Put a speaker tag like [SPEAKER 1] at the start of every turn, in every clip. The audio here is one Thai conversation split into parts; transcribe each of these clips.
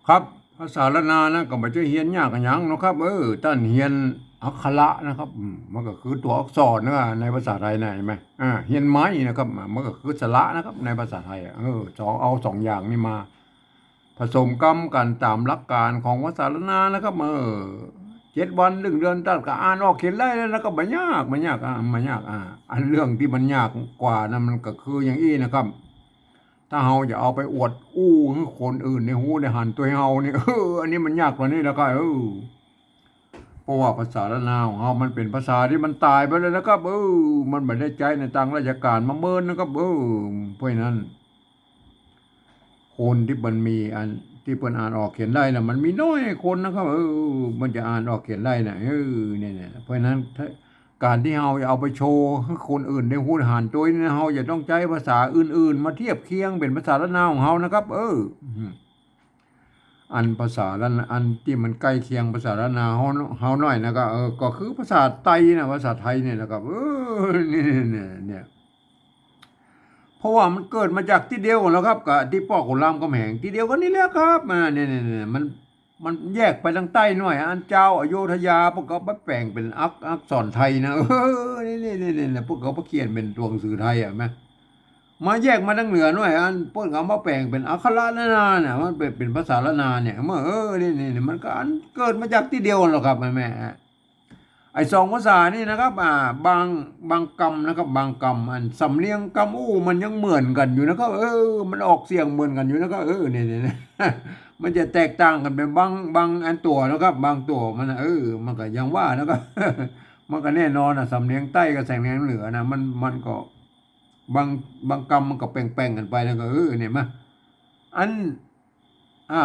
[SPEAKER 1] ครับภาษาละนานะก็บ่ใช่เฮียนยากกันหยังเนาะครับท่านเฮียนอักขระนะครับมันก็คือตัวอักษรนะในภาษาไทยนะเห็นไหมเฮียนไม้นะครับมันก็คือสระนะครับในภาษาไทยสองอย่างนี้มาผสมกรรมกันตามหลักการของภาษาละนานะครับ7 วัน1 เดือนตัดก็อ่านออกเขียนได้แล้วก็ไม่ยากไม่ยากอันเรื่องที่มันยากกว่านั้นมันก็คืออย่างอี้นะครับ ถ้าเฮาจะเอาไปอวดให้คนอื่นในหูในหันตัวเฮานี่อันนี้มันยากกว่านี้แล้วก็เพราะว่าภาษาละนาวของเฮามันเป็นภาษาที่มันตายไปแล้วนะครับมันไม่ได้ใจในทางราชการมาเมินนะครับเพราะฉะนั้นคนที่มันมีอันที่เพิ่นอ่านออกเขียนได้น่ะมันมีน้อยคนนะครับมันจะอ่านออกเขียนได้น่ะเนี่ยเพราะฉะนั้นถ้าการที่เฮาจะเอาไปโชว์ให้คนอื่นได้ฮู้ได้หานตัวนี้เฮาจะต้องใช้ภาษาอื่นๆมาเทียบเคียงเป็นภาษาละนาวของเฮานะครับอันภาษาละอันที่มันใกล้เคียงภาษาละนาเฮาหน่อยนะก็ก็คือภาษาไทยนะภาษาไทยเนี่ยนะครับเนี่ยเพราะว่ามันเกิดมาจากที่เดียวกันแล้วครับกับที่พ่อขุนรามคำแหงที่เดียวกันนี่แหละครับเนี่ยมันแยกไปทางใต้หน่อยอันเจ้าอโยธยาพวกเขาไปแปลงเป็นอักษรไทยนะนี่พวกเขาไปเขียนเป็นตัวหนังสือไทยไหม มาแยกมาทางเหนือหน่อยอันเปิ้นก็เอามาแปลงเป็นอักขระละนาเนี่ยมันเป็นภาษาละนาเนี่ยเมื่อนี่มันก็อันเกิดมาจากที่เดียวกันหรอกครับแม่ไอ้สองภาษานี่นะครับบางกำนะครับบางกำอันสำเนียงกำมันยังเหมือนกันอยู่นะครับมันออกเสียงเหมือนกันอยู่นะครับเนี่ยมันจะแตกต่างกันเป็นบางอันตัวนะครับบางตัวมันมันก็ยังว่านะครับมันก็แน่นอนสำเนียงใต้กับสำเนียงเหนือนะมันก็ บางบางกรรมมันก็แป่งๆกันไปแล้วก็เนี่ยมาอัน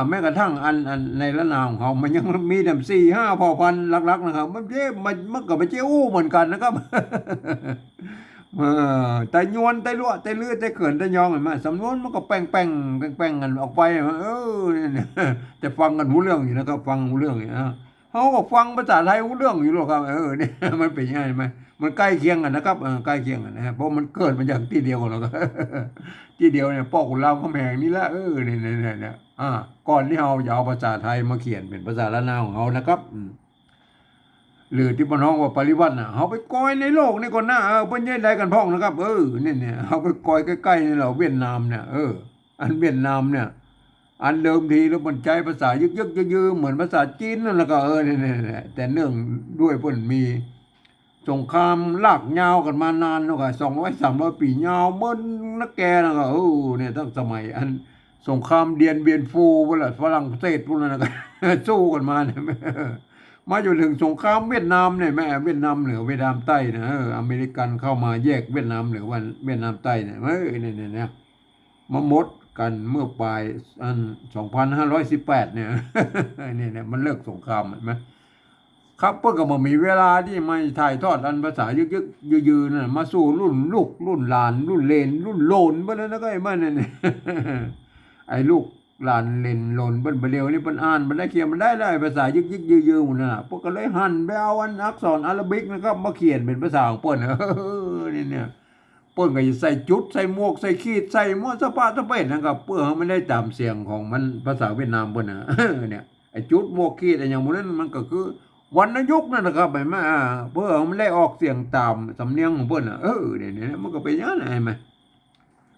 [SPEAKER 1] แม้กระทั่งอันในละนาวของเขามันยังมีแต่4-5เผ่าพันธุ์หลักๆนะครับมันก็ไปเจ้าเหมือนกันนะครับแต่ยวนแต่ลั่วแต่ลือแต่เขินแต่ยองเห็นไหมสำนวนมันก็แป้งกันออกไปเนี่ยแต่ฟังกันรู้เรื่องอยู่นะครับฟังรู้เรื่องอยู่นะเขาก็ฟังภาษาไทยรู้เรื่องอยู่หรอกครับเนี่ยมันเป็นยังไงไหมมันใกล้เคียงกันนะครับใกล้เคียงกันนะเพราะมันเกิดมาจากที่เดียวกันแล้วก็ที่เดียวเนี่ยพ่อขุนรามคำแหงนี่แหละเนี่ยก่อนที่เราจะเอาภาษาไทยมาเขียนเป็นภาษาละนาวของเขานะครับหรือที่พี่น้องว่าปริวัติน่ะเขาไปกอยในโลกนี่ก่อนนะเพิ่นยัยได้กันพ้องนะครับเนี่ยเขาไปกอยใกล้ๆนี่เราเวียดนามเนี่ยอันเวียดนามเนี่ยอันเดิมทีแล้วมันใจภาษายึกยือเหมือนภาษาจีนนั่นแหละก็เนี่ยแต่เนื่องด้วยเพิ่นมีสงครามลากยาวกันมานานแล้วก็200-300 ปียาวเบิ้นนักแกนะก็เนี่ยตั้งสมัยอันสงครามเดียนเบียนฟูเวลาฝรั่งเศสพวกนั้นนะก็สู้กันมาเนี่ย มาอยู่ถึงสงครามเวียดนามเนี่ยแม่เวียดนามเหนือเวียดนามใต้นะอเมริกันเข้ามาแยกเวียดนามเหนือวันเวียดนามใต้เนี่ยเนี่ยมาหมดกันเมื่อปลายอัน2518เนี่ยเนี่ยมันเลิกสงครามเห็นไหมครับเพื่อก็มามีเวลาที่มาถ่ายทอดอันภาษายึกยืนน่ะมาสู่รุ่นลูกรุ่นหลานรุ่นเลนรุ่นโลนไปแล้วนะก็ไอ้มันเนี่ยไอ้ลูกหลานเล่นหล่นเปิ้นบ่เร็วนี่เปิ้นอ่านมันได้เขียนมันได้ภาษายึกยือๆหมดนั่นน่ะพวกก็เลยหันไปเอาอันอักษรอาราบิกนะครับมาเขียนเป็นภาษาของเปิ้นเนี่ยเปิ้นก็สิใส่จุดใส่หมวกใส่ขีดใส่หมวกสะปะสะเปดนะครับเพื่อให้มันได้ตามเสียงของมันภาษาเวียดนามเปิ้นน่ะเนี่ยไอ้จุดหมวกขีดไอ้หยังพวกนั้นมันก็คือวรรณยุกต์นั่นนะครับเห็นไหมเพื่อให้มันได้ออกเสียงตามสำเนียงของเปิ้นน่ะเนี่ยมันก็เป็นอย่างนั้นเห็นไหม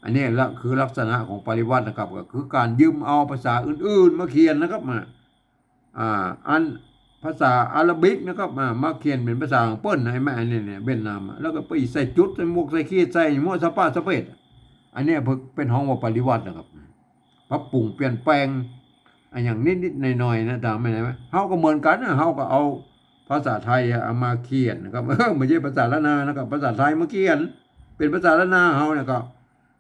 [SPEAKER 1] อันนี้ละคือลักษณะของปริวัตินะครับก็คือการยืมเอาภาษาอื่นๆมาเขียนนะครับอันภาษาอาหรับิกนะครับมาเขียนเป็นภาษาของเปิ้นให้แม่เนี่ยเวียดนามแล้วก็ไปใส่จุดใส่หมวกใส่ขีดใส่หมวกสะป้าสะเปดอันนี้เป็นห้องว่าปริวัตินะครับปรับปรุงเปลี่ยนแปลงอันอย่างนิดๆหน่อยๆนะตามไม่ได้ไหมเฮาก็เหมือนกันนะเฮาก็เอาภาษาไทยเอามาเขียนนะครับไม่ใช่ภาษาละนานะครับภาษาไทยมาเขียนเป็นภาษาละนาเฮาเนี่ยก็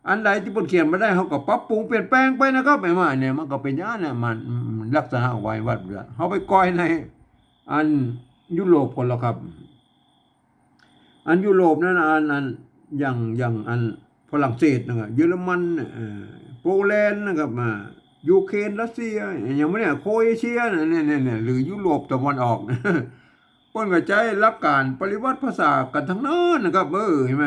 [SPEAKER 1] อันใดที่เพิ่นเขียนมาได้เขาก็ปรับปรุงเปลี่ยนแปลงไปนะครับไอ้มาเนี่ยมันก็เป็นอย่างนั้นมันลักษณะไว้วัดเดือดเขาไปก้อยในอันยุโรปคนละครับอันยุโรปนั่นอันอย่างอันฝรั่งเศสนะครับเยอรมันโปแลนด์นะครับยูเครนรัสเซียอย่างนี้เนี่ยโครเอเชียเนี่ยหรือยุโรปตะวันออก เปิ้นก็ใช้หลักการปริวัติภาษากันทั้งนั้นนะครับเห็นไหม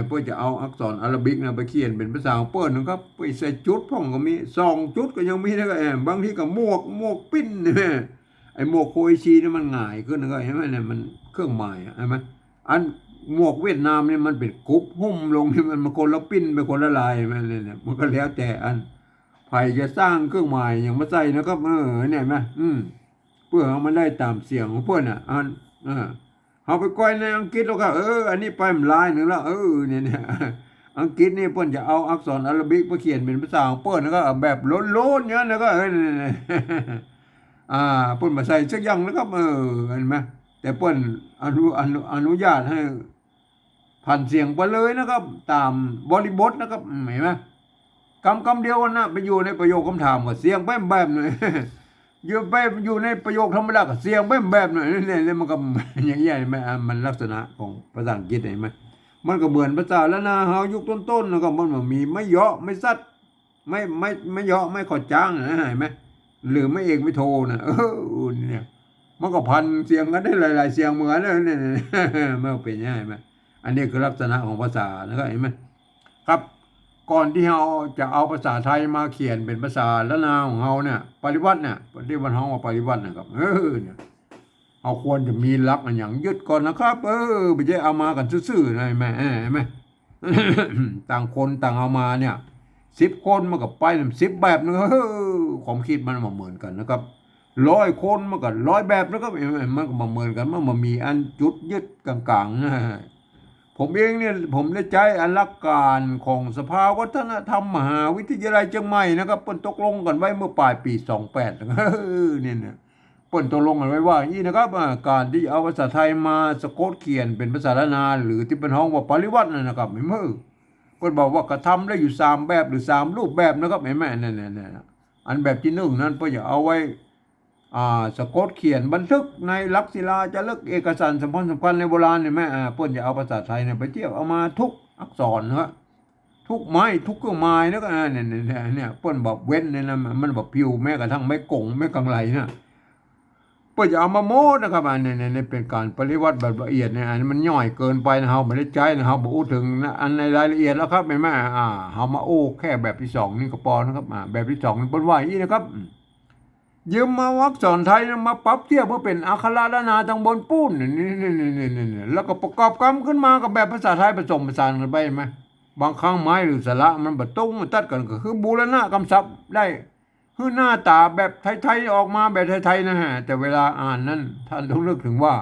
[SPEAKER 1] เปิ้นจะเอาอักษรอาหรับิกนะไปเขียนเป็นภาษาของเปิ้นนะครับไปใส่จุดพ่องก็มี2จุดก็ยังมีนะครับบางทีก็หมวกปิ้นนี่ไอ้หมวกโคอิชินี่มันง่ายขึ้นนะครับเห็นไหมเนี่ยมันเครื่องหมายเห็นไหมอันหมวกเวียดนามนี่มันเป็นกรุ๊ปหุ้มลงนี่มันคนละปิ้นเป็นคนละลายเห็นไหมเนี่ยมันก็แล้วแต่อันไผจะสร้างเครื่องหมายอย่างมาใส่นะครับเนี่ยเห็นไหมเพื่อให้มันได้ตามเสียงของเพิ่นอันเอาไปก้อยในอังกฤษแล้วก็อันนี้ไปมันลายหนึ่งแล้วเนี่ยอังกฤษนี่เพิ่นจะเอาอักษรอาหรับิกมาเขียนเป็นภาษาของเพิ่นแล้วก็แบบโล้นๆเนี่ยแล้วก็เพิ่นมาใส่สักอย่างแล้วก็เห็นไหมแต่เพิ่นอนุญาตให้ผ่านเสียงไปเลยนะครับตามบริบทนะครับเห็นไหมคำเดียวกันนะไปอยู่ในประโยคคำถามก็เสียงแบบๆหน่อยอยู่ในประโยคธรรมดาก็เสียงแบบหน่อยเนี่ยมันก็อย่างเงี้ยมันลักษณะของภาษาอังกฤษเห็นไหมมันก็เหมือนภาษาละนาเฮายุคต้นๆนะครับมันมีไม่เยาะไม่ซัดไม่เยาะไม่ขอจ้างนะเห็นไหมหรือไม่เอกไม่โทนะเนี่ยมันก็พันเสียงกันได้หลายๆเสียงเหมือนเนี่ยมันเป็นยังไงไหมอันนี้คือลักษณะของภาษานะครับเห็นไหมครับก่อนที่เราจะเอาภาษาไทยมาเขียนเป็นภาษาละนาของเราเนี่ยปริวัติเนี่ยที่มันเราว่าปริวัตินะครับเนี่ยเราควรจะมีหลักอย่างยึดก่อนนะครับไม่ใช่เอามากันซื่อๆนะแม่ไหม ต่างคนต่างเอามาเนี่ย10 คนมันก็ไป10 แบบนึงความคิดมันมาเหมือนกันนะครับ100 คนมันก็100 แบบนะครับมันก็มาเหมือนกันมันมีอันจุดยึดกลางๆนะผมเองเนี่ยผมได้ใจอันหลักการของสภาวัฒนธรรมมหาวิทยาลัยเชียงใหม่นะครับเปิ้นตกลงกันไว้เมื่อปลายปี28เนี่ยเปิ้นตกลงกันไว้ว่านี่นะครับการที่เอาภาษาไทยมาสะกดเขียนเป็นภาษาละนาหรือที่เป็นห้องว่าปริวัตินะครับเห็นมั้ยเปิ้นบอกว่ากระทำได้อยู่3แบบหรือ3รูปแบบนะครับเห็นมั้ยเนี่ยอันแบบที่1นั้นเปิ้นจะเอาไว้สะกดเขียนบันทึกในลักษิลาจารึกเอกสารสำคัญในโบราณเนี่ยแม่เปิ้นจะเอาภาษาไทยเนี่ยไปเทียบเอามาทุกอักษรนะครับทุกไม้ทุกเครื่องหมายนะก็เนี่ยเปิ้นบอกเว้นเนี่ยนะมันบอกพิวแม้กระทั่งไม้กงไม้กังไหลนะเปิ้นจะเอามาโม้นะครับเนี่ยเป็นการปริวัติแบบละเอียดเนี่ยอันมันย่อยเกินไปนะเฮาไม่ได้ใจนะเฮาบ่อู้ถึงนะอันในรายละเอียดแล้วครับแม่เฮามาโอ้แค่แบบที่2นี่ก็พอนะครับแบบที่2นี่เปิ้นว่าอย่างนี้นะครับยืมมาอักษรไทยมาปรับเทียบเพื่อเป็นอักขระละนาทางบนปูนนี่แล้วก็ประกอบกรรมขึ้นมากับแบบภาษาไทยผสมผสานกันไปไหมบางครั้งไม้หรือสระมันบดตรงมันตัดกันก็คือบูรณะคำศัพท์ได้คือหน้าตาแบบไทยๆออกมาแบบไทยๆนะฮะแต่เวลาอ่านนั้นท่านต้องนึกถึงว่า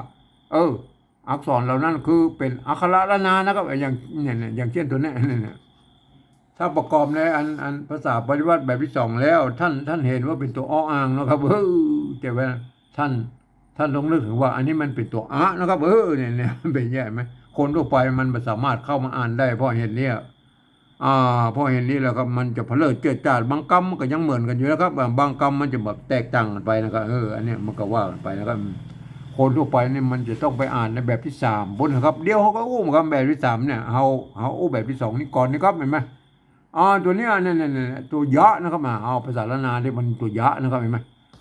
[SPEAKER 1] อักษรเหล่านั้นคือเป็นอักขระละนานะครับอย่างเนี่ยอย่างเช่นตัวนี้เนี่ยถ้าประกอบในอันภาษาปริวัติแบบที่2แล้วท่านเห็นว่าเป็นตัวออ่างนะครับแต่ว่าท่านต้องนึกถึงว่าอันนี้มันเป็นตัวอะนะครับเนี่ยเป็นแย่ไหมคนทั่วไปมันไม่สามารถเข้ามาอ่านได้เพราะเห็นเนี่ยเพราะเห็นนี้แล้วครับมันจะเผลอเจิดจ้าบางกรรมมันก็ยังเหมือนกันอยู่นะครับบางกรรมมันจะแบบแตกต่างกันไปนะครับอันนี้มันก็ว่ากันไปนะครับคนทั่วไปนี่มันจะต้องไปอ่านในแบบที่3บนนะครับเดี๋ยวเขาก็อุ้มครับแบบที่3เนี่ยเฮาอุ้มแบบที่2นี่ก่อนนะครับเห็นไหมตัวนี้เนี่ยตัวยะนะครับเอาภาษาละนาที่มันตัวยะนะครับเห็นไหม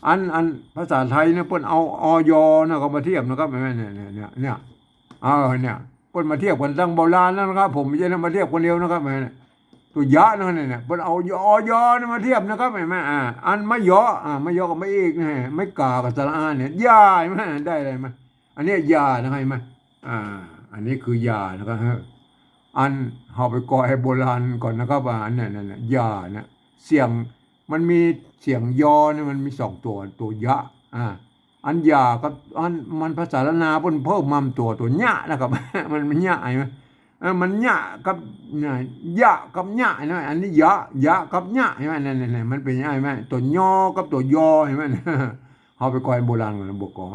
[SPEAKER 1] อันภาษาไทยเนี่ยเปิ้นเอาอยนะครับมาเทียบนะครับเห็นไหมเนี่ยเนี่ยเปิ้นมาเทียบกันตั้งโบราณนะครับผมไม่ใช่มาเทียบคนเดียวนะครับตัวยะนั่นเนี่ยเปิ้นเอาอยนี่มาเทียบนะครับเห็นไหมอันไม่ยอไม่ยอกับไม่อีกนะไม่กากับสระอาเนี่ยยาเห็นไหมได้อะไรไหมอันนี้ยานะครับเห็นไหมอันนี้คือยานะครับอันเฮาไปก่อให้โบราณก่อนนะครับอันนั้นยานะเสียงมันมีเสียงยอเนี่ยมันมี2ตัวยะอันยากับอันมันภาษาละนาเพิ่มมั่มตัวญะนะครับ มันญะใช่มั้ยมันญะกับยะกับญะนะอันนี้ยะกับญะใช่มั้ยนั่นมันเป็นยังไงมั้ยตัวยอกับตัวยอใช่มั้ย เฮาไปก่อโบราณกันบ่ก่อ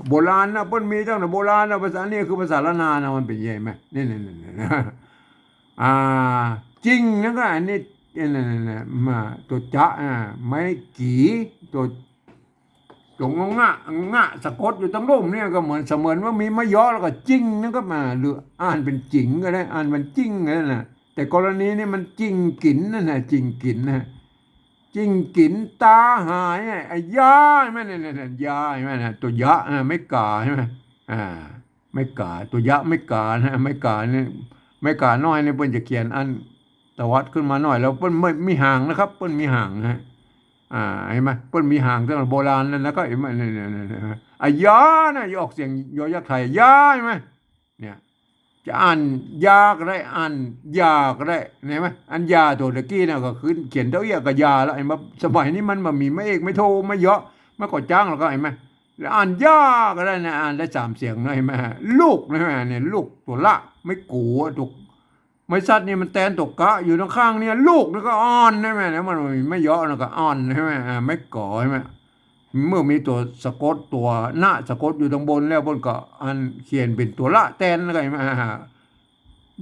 [SPEAKER 1] โบราณนะเพิ่นมีตั้งแต่โบราณนะภาษานี้คือภาษาละนานะมันเป็นยังไงมั้ยนี่จริงนะก็อันนี้มาตัวจะไม่กี่ตัวงะสะกดอยู่ตั้งร่มเนี่ยก็เหมือนว่ามีมะยอแล้วก็จริงนะก็มาหรืออ่านเป็นจริงก็ได้อ่านเป็นจริงก็ได้นะแต่กรณีนี้มันจริงกินนั่นน่ะจริงกินนะ จิ้งกินตาหายไอ้ยาใช่ไหมเนี่ยยาใช่ไหมเนี่ยตัวยะไม่กาใช่ไหมอ่าไม่กาตัวยะไม่กานะไม่กาเนี่ยไม่กาน้อยเนี่ยเปิ้นจะเขียนอันตวัดขึ้นมาหน่อยแล้วเปิ้นไม่มีหางนะครับเปิ้นมีหางนะฮะอ่าเห็นไหมเปิ้นมีหางตั้งแต่โบราณแล้วนะก็เห็นไหมเนี่ยไอ้ยานะอย่าออกเสียงยอยักษ์ไทยยาใช่ไหมเนี่ยจะอ่านยาก็ได้อ่านยาก็ได้เห็นไหมอันยาตัวตะกี้เนี่ยก็คือเขียนเท่าเอียกับยาแล้วไอ้มาสมัยนี้มันมามีไม่เอกไม่โทไม่เยอะไม่ก่อจ้างแล้วก็เห็นไหมแล้วอ่านยาก็ได้นะอ่านได้3 เสียงนะเห็นไหมลูกนะเนี่ยลูกตัวละไม่กูถูกไม่ซัดนี่มันแตนตกกะอยู่ข้างๆเนี่ยลูกแล้วก็อ่อนใช่ไหมเนี่ยมันไม่เยอะแล้วก็อ่อนใช่ไหมไม่ก่อใช่ไหม เมื่อมีตัวสะกดตัวหน้าสะกดอยู่ตรงบนแล้วบนก็อันเขียนเป็นตัวละแตนอะไรมา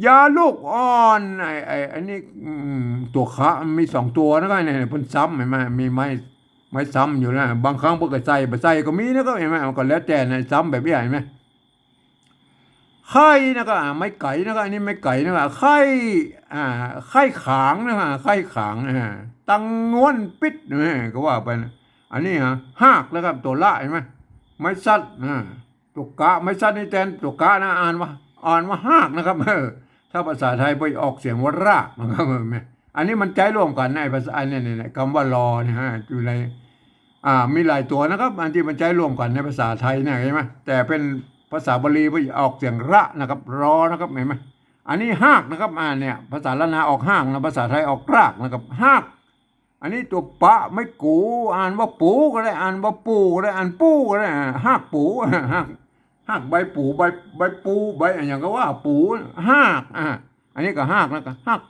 [SPEAKER 1] ยาลูกอ่อนไอ้นี่ตัวขามี2 ตัวนะก็เนี่ยเพิ่นซ้ำเห็นไหมมีไม้ซ้ำอยู่นะบางครั้งเพิ่นก็ใส่บ่ใส่ก็มีนะก็เห็นไหมมันก็แล้วแต่นะซ้ำแบบนี้เห็นไหมไข่นะก็ไม้ไก่นะก็อันนี้ไม้ไก่นะก็ไข่อ่าไข่ขางนะฮะไข่ขางตังงวนปิดนี่ก็ว่าไปนะ อันนี้ฮะหากแล้วครับตัวละเห็นไหมไม่ซัดตัวกะไม่ซัดนี่แทนตัวกะนะอ่านว่าหากนะครับถ้าภาษาไทยไปออกเสียงว่ารากนะครับอันนี้มันใจร่วมกันในภาษาเนี่ยคำว่ารอเนี่ยฮะอยู่ในมีหลายตัวนะครับอันที่มันใจร่วมกันในภาษาไทยเนี่ยเห็นไหมแต่เป็นภาษาบาลีไปออกเสียงระนะครับรอนะครับเห็นไหมอันนี้หากนะครับเนี่ยภาษาละนาออกห้างนะภาษาไทยออกรากนะครับหาก อันนี้ตัวปะไม่กูอ่านว่าปูก็ได้อ่านว่าปูก็ได้อ่านปูก็ได้หักปูหักใบปูใบปูใบอย่างก็ว่าปูหักอันนี้ก็หักแล้วก็หัก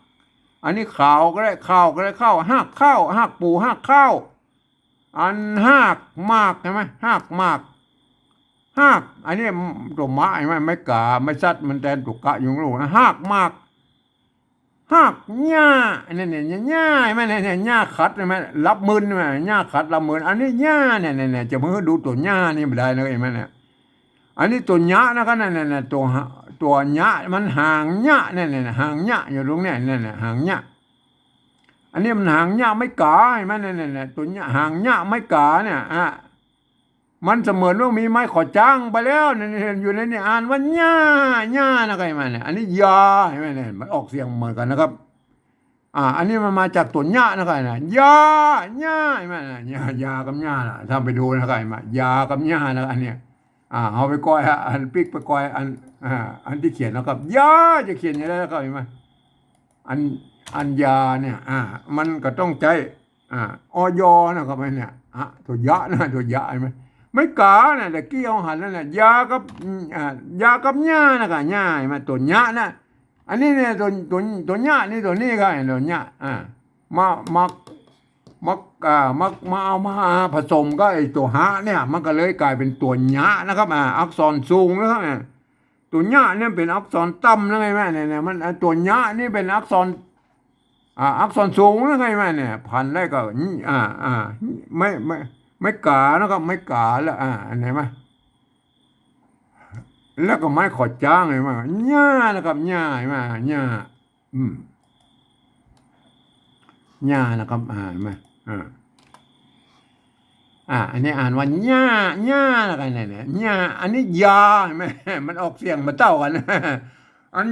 [SPEAKER 1] อันนี้ข่าวก็ได้ข่าวก็ได้เข้าหักเข้าหักปูหักเข้าอันหักมากใช่ไหมหักมากหักอันนี้ตัวมะใช่ไหมไม่กาไม่ซัดมันแทนตุกกะอยู่ลูกหักมากหักหญ้าเนี่ยหญ้าไหมเนี่ยหญ้าขัดใช่ไหมรับมือไหมหญ้าขัดรับมืออันนี้หญ้าเนี่ยจะมือดูตัวหญ้านี่ไม่ได้นะเห็นไหมเนี่ยอันนี้ตัวหญ้านะครับเนี่ยตัวหญ้ามันห่างหญ้าเนี่ยห่างหญ้าอยู่ตรงเนี่ยห่างหญ้าอันนี้มันห่างหญ้าไม่กาใช่ไหมเนี่ยตัวหญ้าห่างหญ้าไม่กาเนี่ยมันเสมือนว่ามีไม้ขอจ้างไปแล้วเนี่ยอยู่ในนี่อ่านว่าหญ้านะครับเห็นไหมเนี่ยอันนี้ยาเห็นไหมเนี่ยมันออกเสียงเหมือนกันนะครับอันนี้มันมาจากตัวหญ้านะครับนะยาใช่ไหมยากับหญ้าล่ะถ้าไปดูนะครับเห็นไหมยากับหญ้านะอันเนี้ยเอาไปก้อยอันปิ๊กไปก้อยอันที่เขียนนะครับยาจะเขียนอย่างไรนะครับเห็นไหมอันยาเนี่ยมันก็ต้องใจอยนะครับเนี่ยตัวยะนะตัวยะเห็นไหมไม่กาเนี่ยแต่กี้เอาหันแล้วเนี่ยยากับหญ้านะครับหญ้าเห็นไหมตัวหญ้านะอันนี้เนี่ยตัวหญ้านี่ตัวนี้ก็ตัวหญ้ามาเอามาผสมก็ไอตัวหะเนี่ยมันก็เลยกลายเป็นตัวหญ้านะครับอักษรสูงนะครับตัวหญ้าเนี่ยเป็นอักษรต่ำนะไงแม่เนี่ยมันตัวหญ้านี่เป็นอักษรสูงนะไงแม่เนี่ยพันได้ก็ไม่กานะครับไม่กาแล้วอันไหนมาแล้วก็ไม้ขอจ้างไงมาหญ้านะครับหญ้าใช่ไหมหญ้าหญ้านะครับเห็นไหมอันนี้อ่านว่าหญ้าอะไรเนี่ยหญ้าอันนี้ยาใช่ไหมมันออกเสียงมาเต้ากันอัน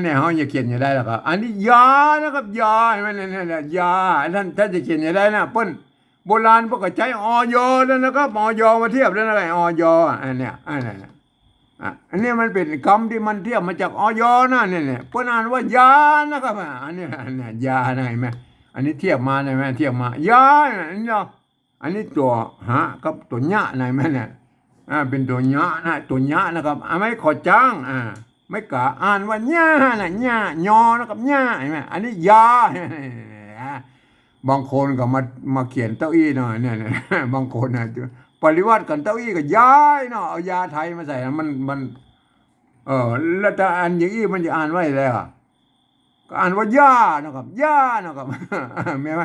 [SPEAKER 1] เนี่ยเขาจะเขียนอย่างไรล่ะครับอันนี้ยานะครับยาใช่ไหมเนี่ยยาท่านจะเขียนอย่างไรนะเปิ้นโบราณพวกก็ใช้อยแล้วนะครับอยมาเทียบแล้วนะไอ้อยอันเนี้ยอันนี้มันเป็นคำที่มันเทียบมาจากอยนะเนี่ยเปิ้นอ่านว่ายานะครับอันนี้ยานะเห็นไหมอันนี้เทียบมาใช่ไหมเทียบมายาอันนี้อันนี้ตัวหะกับตัวหญ้าไหนไหมเนี่ยเป็นตัวหญ้านะตัวหญ้านะครับไม่ขอจ้างไม่กะอ่านว่าหญ้านะหญ้ายอนะครับหญ้าเห็นไหมอันนี้ยาบางคนก็มาเขียนเต้าอี้หน่อยเนี่ยบางคนนะปริวัติกันเต้าอี้ก็ย้ายเนาะเอายาไทยมาใส่มันแล้วถ้าอ่านอย่างอี้มันจะอ่านว่าอะไรก็อ่านว่าย่านะครับเห็นไหม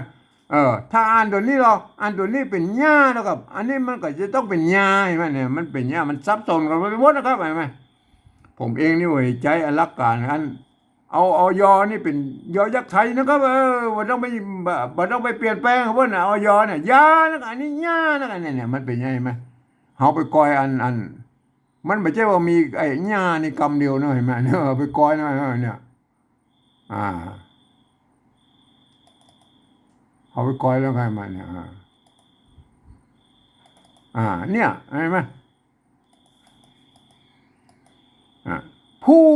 [SPEAKER 1] ถ้าอ่านตัวนี้เราอ่านตัวนี้เป็นหญ้านะครับอันนี้มันก็จะต้องเป็นหญ้าใช่ไหมเนี่ยมันเป็นหญ้ามันซับซ้อนกันไปหมดนะครับเห็นไหมผมเองนี่ว่าใจอลักการอัน เอายอนี่เป็นยอยักษ์ไทยนะครับมันต้องไปมันต้องไปเปลี่ยนแปลงเพื่อนเอายอเนี่ยยานะอันนี้ยานะอันเนี่ยมันเป็นยังไงไหมเอาไปกอยอันมันไม่ใช่ว่ามีไอ้ยานี่กำเดียวนะเห็นไหมเนี่ยไปกอยนะเนี่ยอ่าเอาไปกอยแล้วใครมาเนี่ยเนี่ยเห็นไหมผู้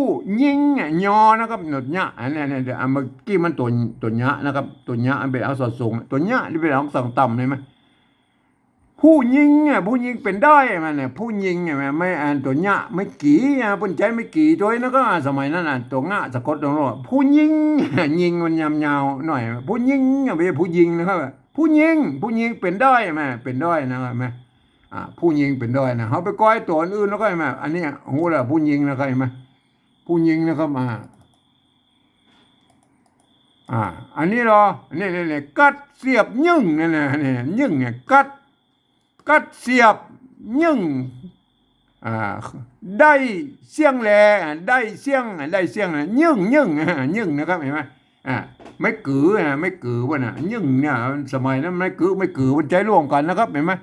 [SPEAKER 1] ยิงยอนะครับหนดเนี้ยอันนี้เนี่ยเมื่อกี้มันตัวเนี้ยนะครับตัวเนี้ยอันเป็นเอาสอดสูงตัวเนี้ยที่เป็นเอาสั่งต่ำเลยไหมผู้ยิงเป็นได้มันเนี่ยผู้ยิงไม่อ่านตัวเนี้ยไม่กี่ปุ่นใจไม่กี่ตัวนั้นก็สมัยนั้นตัวง่าสะกดตรงนั้นผู้ยิงยิงมันยาวๆหน่อยผู้ยิงไม่ใช่ผู้ยิงนะครับผู้ยิงเป็นได้ไหมเป็นได้นะครับไหมผู้ยิงเป็นได้นะเขาไปก้อยตัวอื่นแล้วก็ไหมอันนี้หูละผู้ยิงนะครับไหมผู้ยิงนะครับอันนี้เหรอนี่กัดเสียบยึ่งนี่ยึ่งเนี่ยกัดเสียบยึ่งได้เสียงแหล่ได้เสียงยึ่งนะครับเห็นไหมไม่กือวะน่ะยึ่งเนี่ยสมัยนั้นไม่กือมันใจร่วมกันนะครับเห็นไหม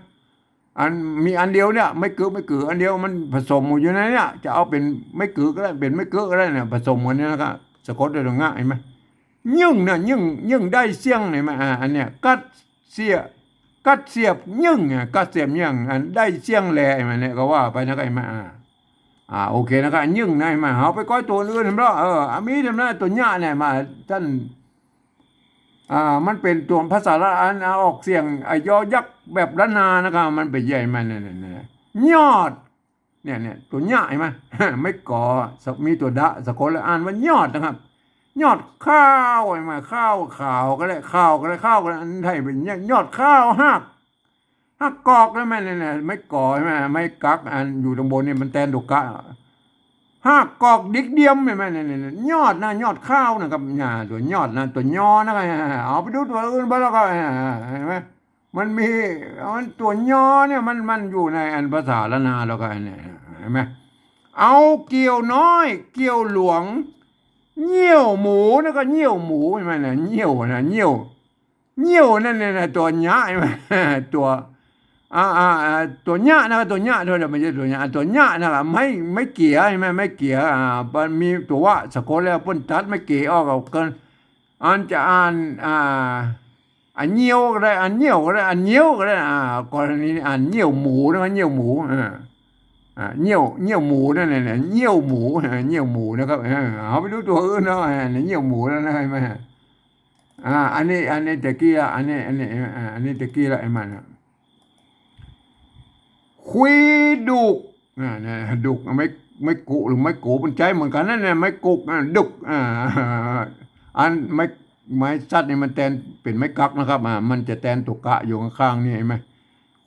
[SPEAKER 1] มีอันเดียวเนี่ยไม่กืออันเดียวมันผสมอยู่ในเนี่ยจะเอาเป็นไม่กือก็ได้เป็นไม่กือก็ได้เนี่ยผสมกันเนี่ยนะครับสะกดได้ตรงง่ายเห็นไหมยึ่งเนี่ยยึ่งได้เสียงเห็นไหมอันเนี้ยกัดเสียบยึ่งกัดเสียบยึ่งอันได้เสียงแหล่เห็นไหมเนี่ยก็ว่าไปนะครับเห็นไหมโอเคนะครับยึ่งนะเห็นไหมเอาไปก้อยตัวอื่นเห็นไหมมีทำหน้าตัวหน้าเนี่ยมาท่านมันเป็นตัวภาษาละอันออกเสียงยอยักษ์แบบละนานะครับมันเป็นใหญ่มันเนี่ยยอดเนี่ยตัวหน้าเห็นไหมไม่ก่อมีตัวดะสะกดแล้วอ่านว่ายอดนะครับยอดข้าวเห็นไหมข้าวก็ได้ข้าวก็ได้อันไทยเป็นยอดข้าวหักกอกแล้วแม่เนี่ยไม่ก่อใช่ไหมไม่กักอันอยู่ตรงบนเนี่ยมันแทนดุกะหักกอกดิกเดียมใช่ไหมเนี่ยยอดข้าวนะครับตัวยอดตัวยอนะครับเอาไปดูตัวอื่นบ้างแล้วก็เห็นไหมมันมีตัวยอเนี่ยมันอยู่ในอันภาษาละนาแล้วก็เนี่ยเห็นไหมเอาเกี่ยวน้อยเกี่ยวหลวงเงี้ยวหมูแล้วก็เงี้ยวหมูใช่ไหมเนี่ยเงี้ยวนั่นเนี่ยตัวหญ้าใช่ไหมตัวตัวหญ้านะครับตัวหญ้าด้วยไม่ใช่ตัวหญ้านะครับไม่เกี่ยใช่ไหมไม่เกี่ยมันมีตัวว่าสะกดแล้วพ้นตัดไม่เกี่ยออกเอาเกินจะอันเงี้ยวก็ได้อันเงี้ยวก็ได้กรณีเงี้ยวหมูนะครับเงี้ยวหมูเงี้ยวหมูนั่นแหละเงี้ยวหมูนะครับเอาไปดูตัวอื่นแล้วเงี้ยวหมูแล้วนะใช่ไหมอันนี้ตะกี้ละอันนี้ตะกี้ละไอ้มันคุยดุกดุกไม่กุหรือไม่กูมันใจเหมือนกันนั่นแหละไม่กุกดุกอันไม่ซัดนี่มันแทนเป็นไม่กักนะครับมันจะแทนตุกะอยู่ข้างๆนี่เห็นไหม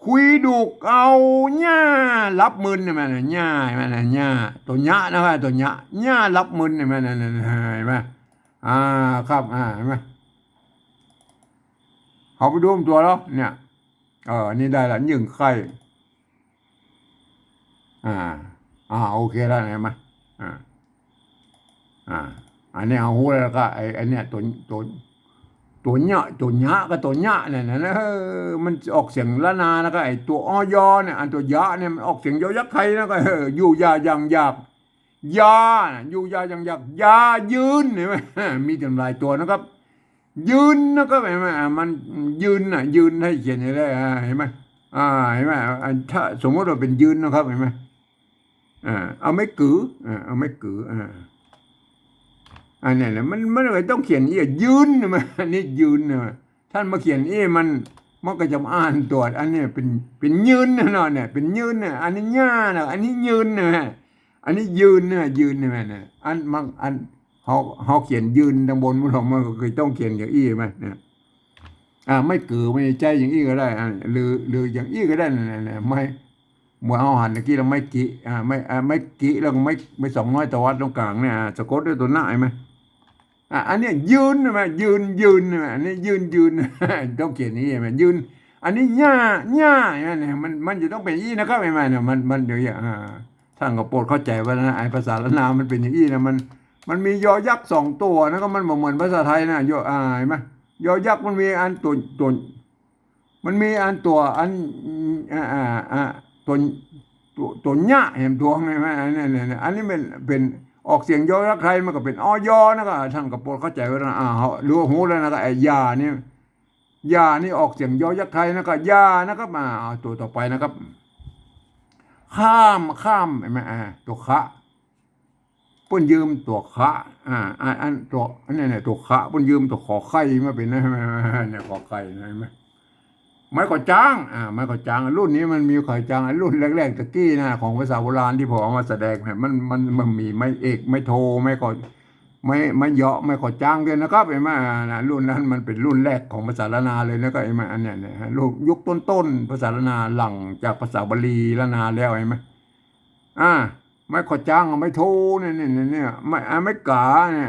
[SPEAKER 1] คุยดุกเอาหญ้ารับมืนใช่ไหมหญ้าใช่ไหมหญ้าตัวหญ้านะครับตัวหญ้ารับมืนใช่ไหมเห็นไหมครับเห็นไหมเขาไปดูตัวแล้วเนี่ยนี่ได้ละยึ่งไข่โอเคแล้วเห็นไหมอันนี้เอาหูแล้วก็ไอ้เนี่ยตัวเนี้ยก็ตัวเนี้ยเนี่ยนะมันออกเสียงละนาแล้วก็ไอ้ตัวอยเนี่ยอันตัวยะเนี่ยมันออกเสียงยอยักษ์ไทยแล้วก็อยู่ยาอย่างยากยาอยู่ยาอย่างยากยายืนเห็นไหมมีจำลายตัวนะครับยืนนะครับเห็นไหมมันยืนให้เขียนได้เห็นไหมเห็นไหมถ้าสมมติว่าเป็นยืนนะครับเห็นไหมเอาไม่กืออันนี้นะมันเลยต้องเขียนยืนนะมันนี่ยืนนะท่านมาเขียนมันก็จะอ่านตรวจอันนี้เป็นยืนนะเนาะเนี่ยเป็นยืนนะอันนี้ย่านะอันนี้ยืนนะอันนี้ยืนนะเนี่ยอันเขาเขียนยืนทางบนมันก็เคยต้องเขียนอย่างไหมเนี่ยไม่กือไม่ใจอย่างก็ได้หรืออย่างก็ได้เนี่ยไม่เมื่อเอาหันเมื่อกี้เราไม่กี่ไม่กี่แล้วไม่200ตัววัดตรงกลางเนี่ยสะกดด้วยตัวหน้าไหมอันนี้ยืนใช่ไหมยืนอันนี้ยืนต้องเขียนนี้ใช่ไหมยืนอันนี้หญ้าเนี่ยมันจะต้องเป็นนะครับไม่เนี่ยมันเดี๋ยวท่านก็โปรดเข้าใจว่าไอ้ภาษาละนามันเป็นอย่างนะ มันมียอยักษ์2 ตัวนะก็มันเหมือนภาษาไทยนะยอเห็นไหมยอยักษ์มันมีอันตัวมันมีอันตัวอันอ่าตัวตัวหญ้าเห็นตัวไงไหมอันนี้เนี่ยอันนี้เป็นออกเสียงยอยักษ์ไทยมันก็เป็นอยอนะก็ท่านกับโปรดเข้าใจไว้นะรู้หูแล้วนะก็ไอ้ยานี่ยานี่ออกเสียงยอยักษ์ไทยนะก็ยานะครับตัวต่อไปนะครับข้ามเห็นไหมตัวคะเพิ่นยืมตัวคะอันตัวอันนี้เนี่ยตัวคะเพิ่นยืมตัวขอไข่มาเป็นนะเนี่ยขอไข่นะเห็นไหม ไม้ก่อจ้างไม้ก่อจ้างรุ่นนี้มันมีก่อจ้างรุ่นแรกๆตะกี้นะของภาษาโบราณที่ผมเอามาแสดงเนี่ยมันมีไม้เอกไม้โทไม้ก่อไม้เหยาะไม้ก่อจ้างด้วยนะครับไอ้มานะรุ่นนั้นมันเป็นรุ่นแรกของภาษาละนาเลยนะก็ไอ้มาอันเนี้ยเนี่ยลูกยุคต้นๆภาษาละนาหลังจากภาษาบาลีละนาแล้วไอ้ไหมอ่าไม้ก่อจ้างไม้โทเนี่ยไม้กาเนี่ย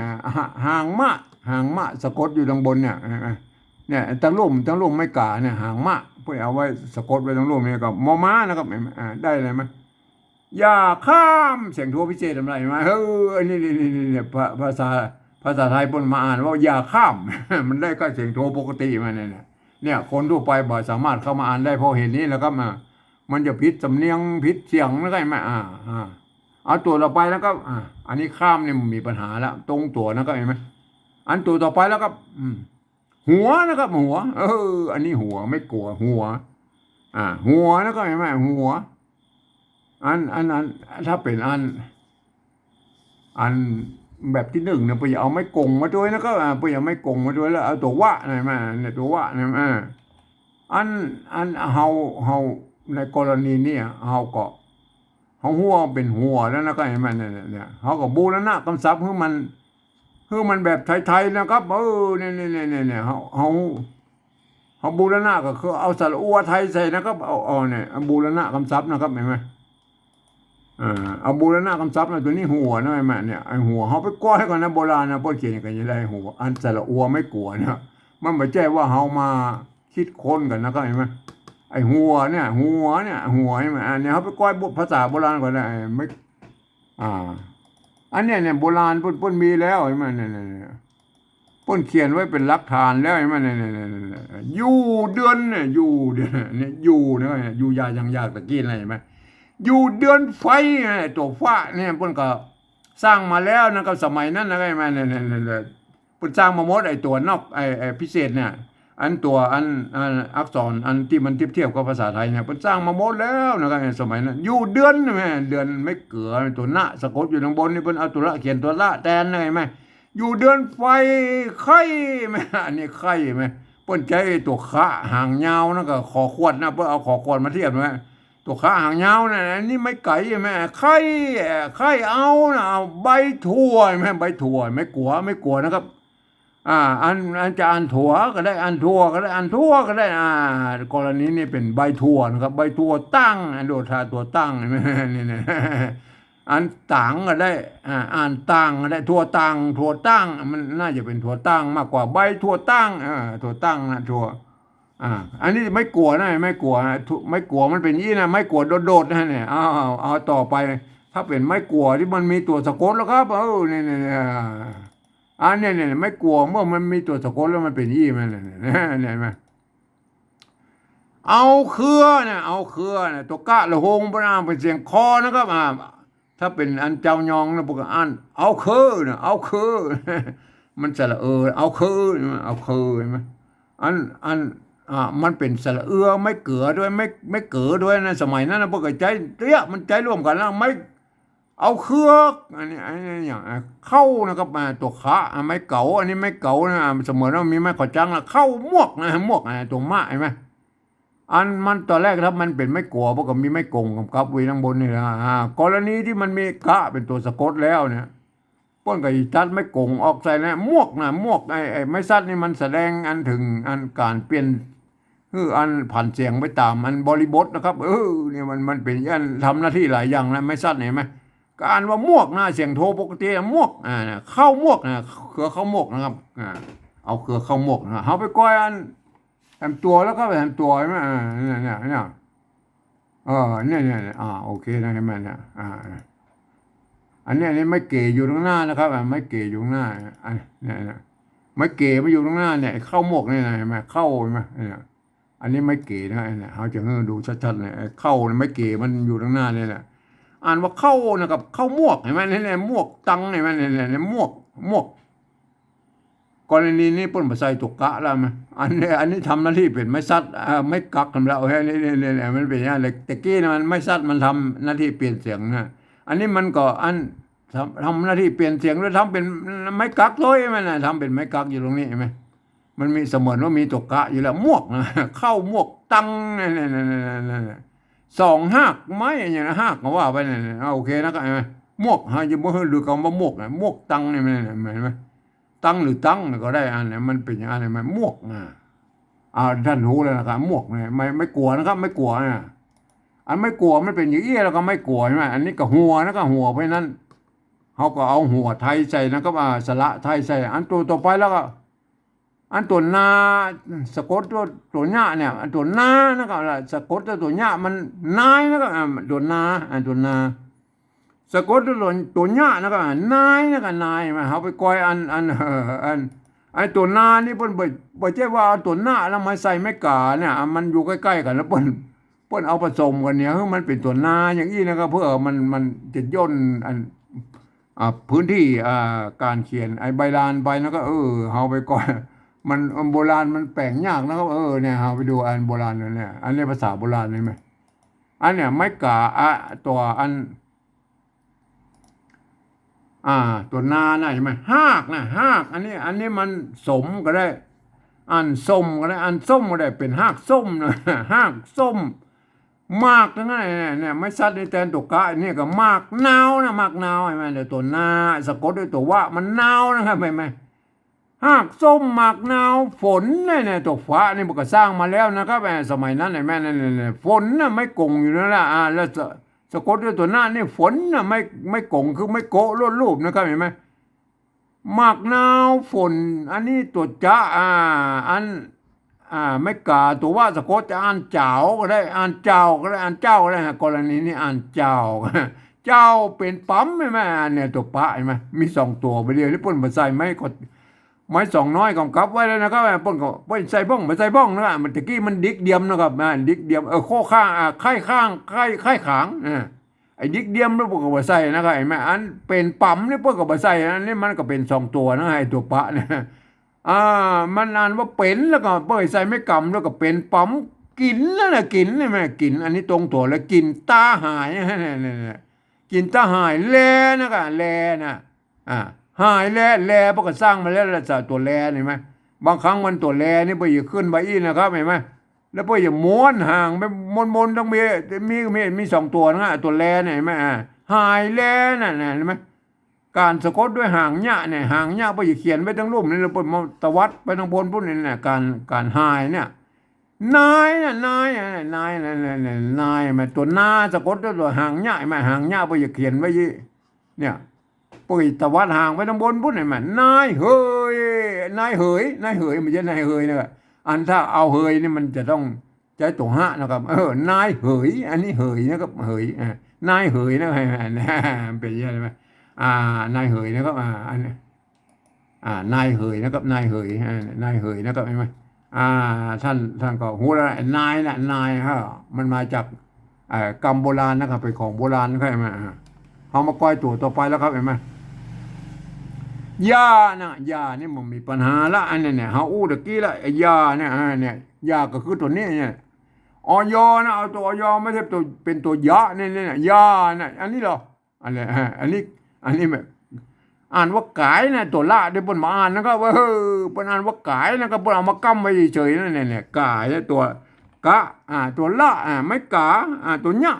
[SPEAKER 1] หางมะสะกดอยู่ตรงบนเนี่ยตั้งร่มไม่กาเนี่ยหางมะเพื่อเอาไว้สะกดไว้ตั้งร่มเนี่ยก็มอม้านะครับได้เลยไหมอย่าข้ามเสียงโทพิเศษอะไรมานี่ภาษาไทยปนมาอ่านว่าอย่าข้ามมันได้ก็เสียงโทปกติมาเนี่ยคนทั่วไปบ่สามารถเข้ามาอ่านได้เพราะเห็นนี้แล้วก็มันจะผิดสำเนียงผิดเสียงแล้วก็ไม่เอาตัวต่อไปแล้วก็อันนี้ข้ามเนี่ยมันมีปัญหาแล้วตรงตัวนะก็เห็นไหมอันตัวต่อไปแล้วก็หัวนะครับหัวอันนี้หัวไม่กลัวหัวหัวแล้วก็เห็นไหมหัวอันถ้าเป็นอันแบบที่1เนี่ยไปเอาไม้กงมาด้วยนะครับไปเอาไม้กงมาด้วยแล้วเอาตัววะนี่มาเนี่ยตัววะนี่อันเฮาในกรณีนี้เฮาก็เฮาหัวเป็นหัวแล้วนะก็เห็นไหมเนี่ยเฮาก็บูรณะกำซับให้มันแบบไทยๆนะครับเนี่ยเขาบูรณะก็คือเอาสระอัวไทยใส่นะครับเอาเนี่ยบูรณะคำศัพท์นะครับเห็นไหมเอาบูรณะคำศัพท์นะตัวนี้หัวนะไอ้แม่เนี่ยไอ้หัวเขาไปก้อยก่อนนะโบราณนะป้นเขียนกันยังไงหัวอันสระอัวไม่กลัวนะมันไม่ใช่ว่าเขามาคิดค้นกันนะครับเห็นไหมไอ้หัวหัวใช่ไหมอันนี้เขาไปก้อยภาษาโบราณก่อนนะไม่อันเนี้ยเนี่ยโบราณป้นมีแล้วเห็นไหมเนี่ยป้นเขียนไว้เป็นหลักฐานแล้วเห็นไหมเนี่ยอยู่เดือนเนี่ยอยู่เดือนเนี่ยอยู่นะอยู่ยายังยากตะกี้อะไรเห็นไหมอยู่เดือนไฟตัวฟ้าเนี่ยป้นก็สร้างมาแล้วนะครับสมัยนั้นนะไอ้แม่เนี่ยป้นสร้างมาหมดไอ้ตัวนอกไอ้พิเศษเนี่ยอันตัวอันอักษรอันที่มันเทียบกับภาษาไทยเนี่ยป้นสร้างมาหมดแล้วนะครับสมัยนั้นอยู่เดือนแม่เดือนไม่เกือตัวหน้าสะกดอยู่ตรงบนนี่ป้นเอาตัวละเขียนตัวละแทนไงไหมอยู่เดือนไฟไข่ไหมอันนี้ไข่ไหมเปิ้นใจตัวขาหางยาวนะก็ขอขวดนะเปิ้นเอาขอขวดมาเทียบไหมตัวขาหางยาวนะอันนี้ไม่ไก่ไหมไข่เอานะเอาใบถั่วไหมใบถั่วไม่กลัวนะครับอันจะอันถั่วก็ได้อันถั่วก็ได้อันทั่วก็ได้กรณีนี้เป็นใบถั่วนะครับใบถั่วตั้งโดดทาตัวตั้งไหมนี่อันต่างก็ได้อ่านต่างก็ได้ถั่วตั้งมันน่าจะเป็นถั่วตั้งมากกว่าใบถั่วตั้งถั่วตั้งนะถั่วอันนี้ไม่กลัวนะไม่กลัวมันเป็นยี่นะไม่กลัวโดดนะเนี่ยเอาต่อไปถ้าเป็นไม่กลัวที่มันมีตัวสะกดแล้วครับเนี่ยอันนี้เนี่ยไม่กลัวเมื่อมันมีตัวสะกดแล้วมันเป็นยี่มันเนี่ยไหมเอาเครือตัวกะละหงพระนามเป็นเสียงคอนะครับถ้าเป็นอันเจ้ายองนะพวกอันเอาคือมันสระเอาคือเห็นไหมอันมันเป็นสระไม่เกือด้วยไม่เกือด้วยนะสมัยนั้นนะพวกใจเตี้ยมันใจร่วมกันแล้วไม่เอาเครืออันนี้อย่างเข้านะครับตัวขาไม่เก๋าอันนี้ไม่เก๋านะเสมอว่ามีไม้ขอจังละเข้าหมวกตัวมะเห็นไหมอันมันตอนแรกถ้ามันเป็นไม่กลัวเพราะก็มีไม่กงกับไว้ข้างบนนี่นะกรณีที่มันมีกะเป็นตัวสะกดแล้วเนี่ยป้นกับอีจัดไม่กงออกใส่นะมวกไอ้ไม่ซัดนี่มันแสดงอันถึงอันการเปลี่ยนคืออันผ่านเสียงไปตามอันบริบทนะครับเนี่ยมันเป็นอันทำหน้าที่หลายอย่างนะไม่ซัดเห็นไหมการว่ามวกนะเสียงโทปกติมวกเข้ามวกนะเครือเข้ามวกนะครับเอาเครือเข้ามวกนะเขาไปก้อยอันทำตัวแล้วก็ไปทำตัวใช่ไหมเนี่ยเนี่ยโอเคนะเห็นไหมเนี่ย อันนี้ไม่เก๋อยู่ข้างหน้านะครับไม่เก๋อยู่ข้างหน้าอันเนี่ยนะไม่เก๋มาอยู่ข้างหน้าเนี่ยเข้าหมกเนี่ยนะเห็นไหมเข้าเห็นไหมเนี่ยอันนี้ไม่เก๋นะเนี่ยเขาจะให้ดูชัดๆเลยเข้าไม่เก๋มันอยู่ข้างหน้าเนี่ยแหละอ่านว่าเข้านะครับเข้าหมวกเห็นไหมเนี่ยหมวกตังเห็นไหมเนี่ยหมวกกรณีนี้ป้นมาใส่ตุกกะแล้วมั้ยอันนี้ทำหน้าที่เป็นไม่ซัดไม่กักกันแล้วเฮ้ยนี่มันเป็นอย่างไรแต่กี้นะมันไม่ซัดมันทำหน้าที่เปลี่ยนเสียงนะอันนี้มันก็ทำหน้าที่เปลี่ยนเสียงแล้วทำเป็นไม่กักเลยมันนะทำเป็นไม่กักอยู่ตรงนี้เห็นไหมมันมีเสมือนว่ามีตุกกะอยู่แล้วหมวกนะเข้าหมวกตังเนี่ยสองหากไม้อย่างนั้นหากก็ว่าไปเนี่ยโอเคนะก็เห็นไหมหมวกฮะจะบอกให้ดูคำว่าหมวกนะหมวกตังเนี่ยมันเห็นไหมตังหรือตังก็ได้อันนี้มันเป็นอย่างไรมันมวกนะท่านรู้แล้วนะครับมวกเนี่ยไม่กลัวนะครับไม่กลัวนะอันไม่กลัวมันเป็นอย่างนี้แล้วก็ไม่กลัวใช่ไหมอันนี้ก็หัวนะก็หัวเพราะนั้นเขาก็เอาหัวไทยใส่นะก็สระไทยใส่อันตัวต่อไปแล้วก็อันตัวนาสะกดตัวหน้าเนี่ยอันตัวนานะก็สะกดตัวหน้ามันนายนะก็ตัวนาอันตัวนาสะกดตัวหน้านะก็นายนะก็นายมาเขาไปก้อยไอ้ตัวหน้านี่เปิ้นบ่ใช่ว่าเอาตัวหน้าแล้วมาใส่ไม่กาเนี่ยมันอยู่ใกล้ๆกันแล้วเปิ้นเอาผสมกันเนี่ยมันเป็นตัวหน้าอย่างนี้นะครับเพื่อมันจะย่นพื้นที่การเขียนไอ้ใบลานไปแล้วก็เอาไปก่อนมันโบราณมันแปลงยากนะครับเนี่ยเอาไปดูอันโบราณเนี่ยอันนี้ภาษาโบราณเลยไหมอันเนี่ยไม่กาตัวอันตัวนาน่ะใช่ไหมหากนะหากอันนี้มันสมก็ได้อันส้มก็ได้อันส้มก็ได้เป็นหากส้มนะหากส้มมากทั้งนั้นเนี่ยไม่ซัดในแตนตุกกะนี่ก็มากนาวนะมากนาวใช่ไหมเดี๋ยวตัวนาสะกดด้วยตัวว่ามันนาวนะครับใช่ไหมหากส้มมากนาวฝนเนี่ยตัวฟ้านี่มันก็สร้างมาแล้วนะครับสมัยนั้นแม่เนี่ยฝนน่ะไม่กงอยู่นั่นแหละแล้วสะกดด้วยตัวหน้านี่ฝนน่ะไม่กงคือไม่โกะลดรูปนะครับเห็นไหมมากนาวฝนอันนี้ตัวจ้าอันไม่กาตัวว่าสะกดจะอ่านเจ้าก็ได้อ่านเจ้าก็ได้อ่านเจ้าก็ได้กรณีนี้อ่านเจ้าเจ้าเป็นปั๊มใช่ไหมเนี่ยตัวปะใช่ไหมมีสองตัวไปเดียวนี่ป่นมาใส่ไม่ก็ไม้สองน้อยกำกับไว้แล้วนะครับป่นก็ป่นใส่บ้องมาใส่บ้องนะมันตะกี้มันดิกเดียมนะครับดิกเดียมข้อข้างไข่ข้างไข่ขางไอ้ดิกเดียมแล้วพวกก็ใส่นะครับไอ้แม่อันเป็นปั๊มนี่พวกก็ใส่อันนี้มันก็เป็นสองตัวนะไอ้ตัวปะเนี่ยมันอ่านว่าเป็นแล้วก็เปิดใส่ไม่กำแล้วก็เป็นปั๊มกินแล้วนะกินนี่แม่กินอันนี้ตรงตัวแล้วกินตาหายเนี่ยกินตาหายแลนะครับแลนะหายแลพวกก็สร้างมาแล้วละตัวแลเห็นไหมบางครั้งมันตัวแลนี่ไปอย่าขึ้นไปอีนะครับเห็นไหมแล้วไปอย่าม้วนห่างไปม้วนต้องมีสองตัวนะตัวแลเนี่ยเห็นไหมหายแลน่ะเห็นไหมการสะกดด้วยหางหญ้าเนี่ยหางหญ้าไปอย่าเขียนไว้ทั้งรูปนี่เราเปิดมาตวัดไปทางบนพวกนี้เนี่ยการหายเนี่ยนายมันตัวนาสะกดด้วยตัวหางหญ้าไหมหางหญ้าไปอย่าเขียนไว้เนี่ยปุยตะวัดห่างไปทางบนพุ่นไหนมันนายเฮยไม่ใช่นายเฮยนะครับอันถ้าเอาเฮยนี่มันจะต้องใช้ตัวหะนะครับนายเฮยอันนี้เฮยนะครับเฮยนายเฮยนะเป็นยังไงไหมนายเฮยนะครับอันนี้นายเฮยนะครับนายเฮยนะครับใช่ไหมท่านก็หูแล้วนายน่ะนายมันมาจากกรรมโบราณนะครับเป็นของโบราณใช่ไหมเอามาก้อยตัวต่อไปแล้วครับเห็นไหมยานี่มันมีปัญหาละอันนี้เนี่ยเฮาตะกี้ละยาเนี่ยยาก็คือตัวนี้เนี่ยออยนะเอาตัวออยไม่ใช่ตัวเป็นตัวยะเนี่ยยาเนี่ยอันนี้เหรออันนี้แบบอ่านว่ากายนะตัวละได้บนมาอ่านนะครับว่าปนอ่านว่ากายนะครับปนเอามากั้มไว้เฉยๆนั่นเนี่ยกายตัวกะตัวละไม่กาตัวเนี้ย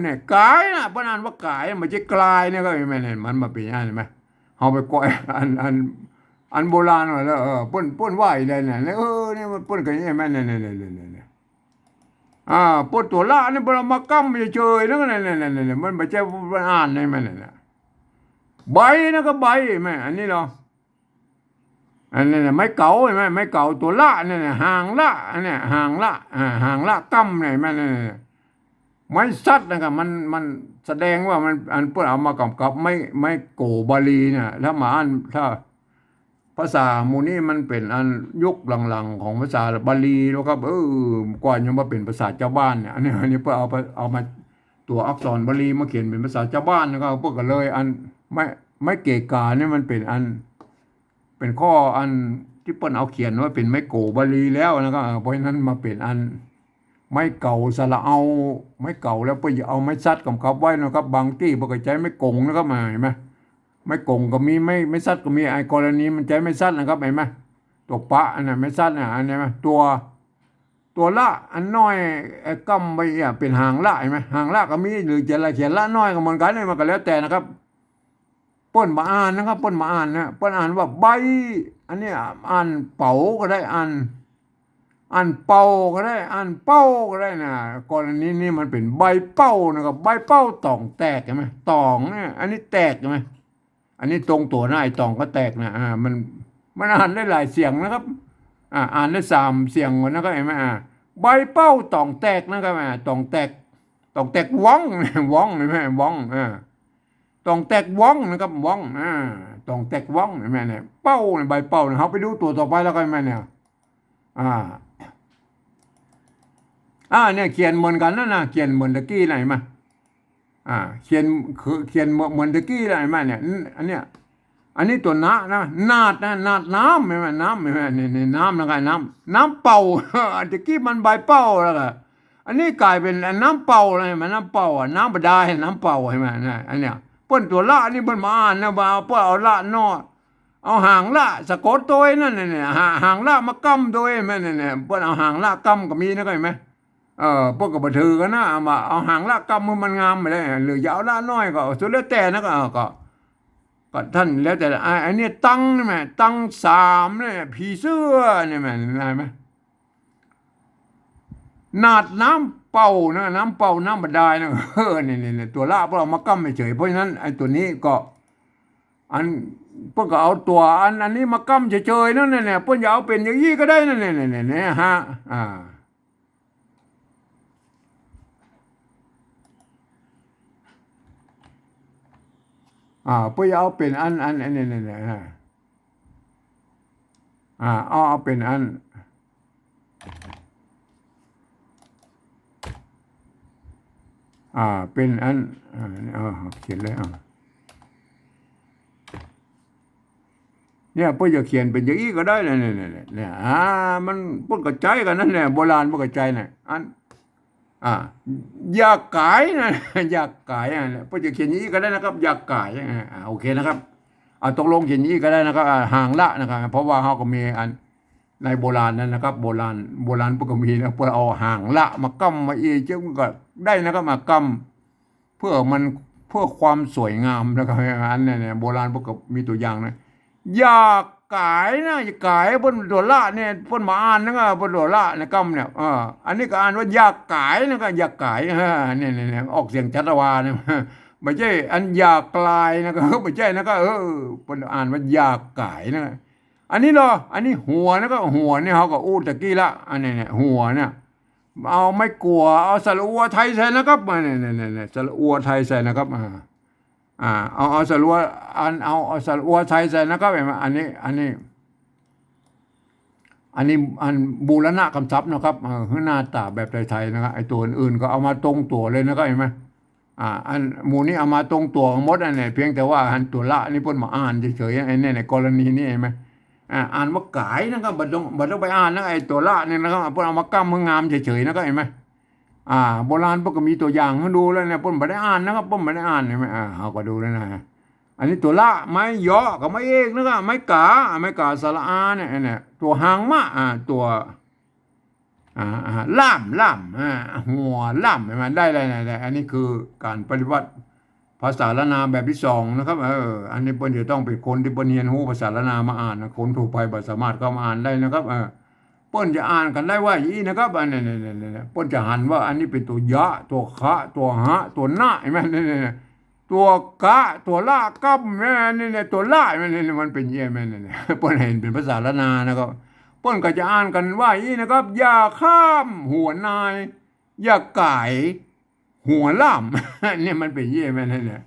[SPEAKER 1] เนี่ยกายนะปนอ่านว่ากายมันจะกลายเนี่ยก็ไม่เนี่ยมันมาเป็นอย่างนี้ไหมเอาไปก้อยอันโบราณหน่อยแล้วป้นไหวได้เนี่ยนี่มันป้นกันยังไงแม่เนี่ยป้นตัวละนี่ปนเอามากั้มเฉยๆนั่นเนี่ยมันไม่ใช่อ่านในมันเนี่ยใบนะก็ใบแม่อันนี้เหรออันนี้เนี่ยไม่เก่าใช่ไหมไม่เก่าตัวละเนี่ยห่างละเนี่ยห่างละกั้มเนี่ยแม่เนี่ย ไม้ซัดนะครับมันแสดงว่ามันอันเพื่อเอามากำกับไม่โกบาลีเนี่ยถ้ามาอ่านถ้าภาษาหมูนี่มันเป็นอันยุคหลังๆของภาษาบาลีแล้วครับก่อนยังมาเป็นภาษาเจ้าบ้านเนี่ยอันนี้เพื่อเอามาตัวอักษรบาลีมาเขียนเป็นภาษาเจ้าบ้านนะครับพวกกันเลยอันไม่เกกาเนี่ยมันเป็นอันเป็นข้ออันที่เปิ้นเอาเขียนว่าเป็นไม้โกบาลีแล้วนะครับเพราะฉะนั้นมาเป็นอันไม้เก่าสละเอาไม้เก่าแล้วเปิ้นจะเอาไม้ซัดกำกับไว้นะครับบางที่เพิ่นก็ใช้ไม้กงนะครับมาเห็นไหมไม่กงก็มีไม่ซัดก็มีไอ้กรณีมันใจไม่ซัดนะครับเห็นไหมตัวปะอันนั้นไม่ซัดอันนี้ไหมตัวละอันน้อยไอ้กำไปเป็นหางละเห็นไหมหางละก็มีหรือจะอะไรเขียนละน้อยก็เหมือนกันนี่มันก็แล้วแต่นะครับป้นมาอ่านนะครับป้นมาอ่านนะป้นอ่านว่าใบอันนี้อ่านเป๋าก็ได้อ่านเป่าก็ได้อ่านเป้าก็ได้นะกรณีนี้มันเป็นใบเป้านะครับใบเป้าตองแตกใช่ไหมตองเนี่ยอันนี้แตกใช่ไหมอันนี้ตรงตัวหน้าไอ้ตองก็แตกนะมันอ่านได้หลายเสียงนะครับอ่านได้3เสียงนะครับเห็นไหมใบเป้าตองแตกนะครับตองแตกว่องว่องเห็นไหมว่องตองแตกว่องนะครับว่องตองแตกว่องเห็นไหมเนี่ยเป้าใบเป้าเขาไปดูตัวต่อไปแล้วกันไหมเนี่ยเนี่ยเขียนเหมือนกันนะเขียนเหมือนตะกี้ไหนมาเขียนเหมือนตะกี้ไหนมาเนี่ยอันนี้ตัวนานาดน้ำใช่ไหมน้ำใช่ไหมนี่น้ำนะครับน้ำเป่าตะกี้มันใบเป่าแล้วก็อันนี้กลายเป็นน้ำเป่าอะไรมันน้ำเป่าน้ำบาดาลน้ำเป่าใช่ไหมนะอันเนี้ยเปิ้นตัวละนี่เปิ้นมาอ่านนะว่าเปิ้นเอาละนอเอาหางละสะกดตัวนั่นเนี่ยหางละมากำตัวแม่เนี่ยเปิ้นเอาหางละกำก็มีนะก็เห็นไหมพวกกับบันทึกกันนะมาเอาหางละกำมันงามไปเลยหรือจะเอาละน้อยก็สุดแล้วแต่นะก็ท่านแล้วแต่อันนี้ตั้งนี่ไหมตั้ง3เนี่ยผีเสื้อนี่ไหมได้ไหมนาดน้ำเป่านะน้ำเป่าน้ำบาดาลนะนี่ตัวละพวกเรามากำไม่เฉยเพราะฉะนั้นไอ้ตัวนี้ก็พวกก็เอาตัวอันนี้มากำเฉยๆนั่นเนี่ยพวกอย่าเอาเป็นอย่างนี้ก็ได้นั่นเนี่ยฮะเพื่อเอาเป็นอันนี่เอาเป็นอันเป็นอันเขียนเลยเนี่ยเพื่อจะเขียนเป็นอย่างนี้ก็ได้เนี่ยมันพูดกระจายกันนั่นแหละโบราณพูดกระจายเนี่ยอยากขายนะอยากขายเพื่อจะเขียนอย่างนี้ก็ได้นะครับอยากขายโอเคนะครับตกลงเขียนอย่างนี้ก็ได้นะครับห่างละนะครับเพราะว่าเขาก็มีอันในโบราณนั้นนะครับโบราณพวกก็มีนะเพื่อเอาห่างละมากำมาจึงก็ได้นะครับมากำเพื่อความสวยงามนะครับอันนี้เนี่ยโบราณพวกก็มีตัวอย่างนะอยากขายนะอยากขายบนตัวละเนี่ยบนมาอ่านนะครับบนตัวละในกำเนี่ยอันนี้ก็อ่านว่าอยากขายนะครับอยากขายเนี่ยออกเสียงชัดวาเนี่ยไม่ใช่อันอยากกลายนะครับไม่ใช่นะครับบนอ่านว่าอยากขายนะอันนี้เหรออันนี้หัวนะก็หัวเนี่ยเขาก็อู้ตะกี้ละอันนี้เนี่ยหัวเนี่ยเอาไม่กลัวเอาสระอัวไทยใส่นะครับเนี่ยสระอัวไทยใส่นะครับเอาสระอัวเอาสระอัวไทยใส่นะครับอันนี้บูรณะคำศัพท์นะครับหน้าตาแบบไทยๆนะครับไอ้ตัวอื่นก็เอามาตรงตัวเลยนะครับเห็นไหมอันหมู่นี้เอามาตรงตัวหมดอันนี้เพียงแต่ว่าอันตัวละนี่เพิ่นมาอ่านเฉยๆไอ้เนี่ยในกรณีนี้เห็นไหมอ่านว่าขายนะครับบัดต้องไปอ่านนะไอ้ตัวละนี่นะครับเพิ่นเอามากำมืองามเฉยๆนะครับเห็นไหมโบราณพวกก็มีตัวอย่างให้ดูแล้วเนี่ยเพิ่นไม่ได้อ่านนะครับเพิ่นไม่ได้อ่านเห็นไหมเขาก็ดูแล้วนะอันนี้ตัวละไม้ย่อกับไม้เอกนะครับไม้กาสระอาเนี่ยตัวหางมะตัวล่ามหัวล่ามเห็นไหมได้เลยนะอันนี้คือการปฏิบัติภาษาละนาแบบที่2นะครับอันนี้เพิ่นจะต้องเป็นคนที่เพิ่นเรียนรู้ภาษาละนามาอ่านนะคนทั่วไปบ่สามารถเข้ามาอ่านได้นะครับเปิ้นจะอ่านกันได้ว่าอย่างนี้นะครับอันนี้เปิ้นจะหันว่าอันนี้เป็นตัวยะตัวคะตัวหะตัวหน้าเห็นไหมนี่ตัวกะตัวละกัมนี่ตัวละมันเป็นเยี่ยมนี่เปิ้นเห็นเป็นภาษาละนานะครับเปิ้นก็จะอ่านกันว่าอย่างนี้นะครับอย่าข้ามหัวนายอย่าไก่ หัวล่าม เนี่ยมันเป็นยี่ไหมเนี่ย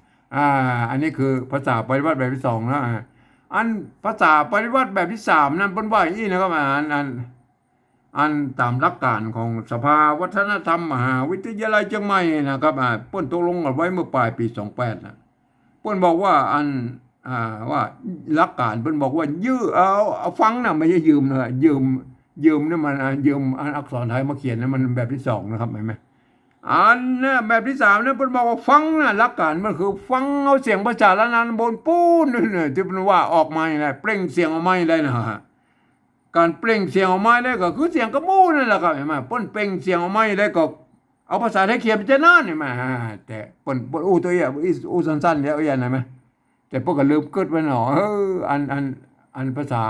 [SPEAKER 1] อันนี้คือภาษาปฏิวัติแบบที่สองนะอันภาษาปฏิวัติแบบที่สามนั้นเป็นว่าอย่างนี้นะครับอันตามหลักการของสภาวัฒนธรรมมหาวิทยาลัยเชียงใหม่นะครับเปิ้นตกลงกันไว้เมื่อปลายปี28นะเปิ้นบอกว่าว่าหลักการเปิ้นบอกว่ายื้อเอาฟังนะไม่ใช่ยืมนะยืมนี่มันยืมอักษรไทยมาเขียนนะมันแบบที่สองนะครับเห็นไหมอันเนี่ยแบบที่สามเนี่ยเปิ้นบอกว่าฟังนะหลักการมันคือฟังเอาเสียงภาษาละนานบนปูนนี่ที่เปิ้นว่าออกมาได้เปล่งเสียงออกมาได้นะฮะ การเปล่งเสียงออกมาได้ก็คือเสียงกระมูนั่นแหละครับเห็นไหมเปิ้นเปล่งเสียงออกมาได้ก็เอาภาษาไทยเขียนเป็นจะนานเห็นไหมแต่เปิ้นตัวเอี้ยสั้นๆเดียวอย่างนั้นไหมแต่พวกก็ลืมกึดไว้หน่ออันภาษา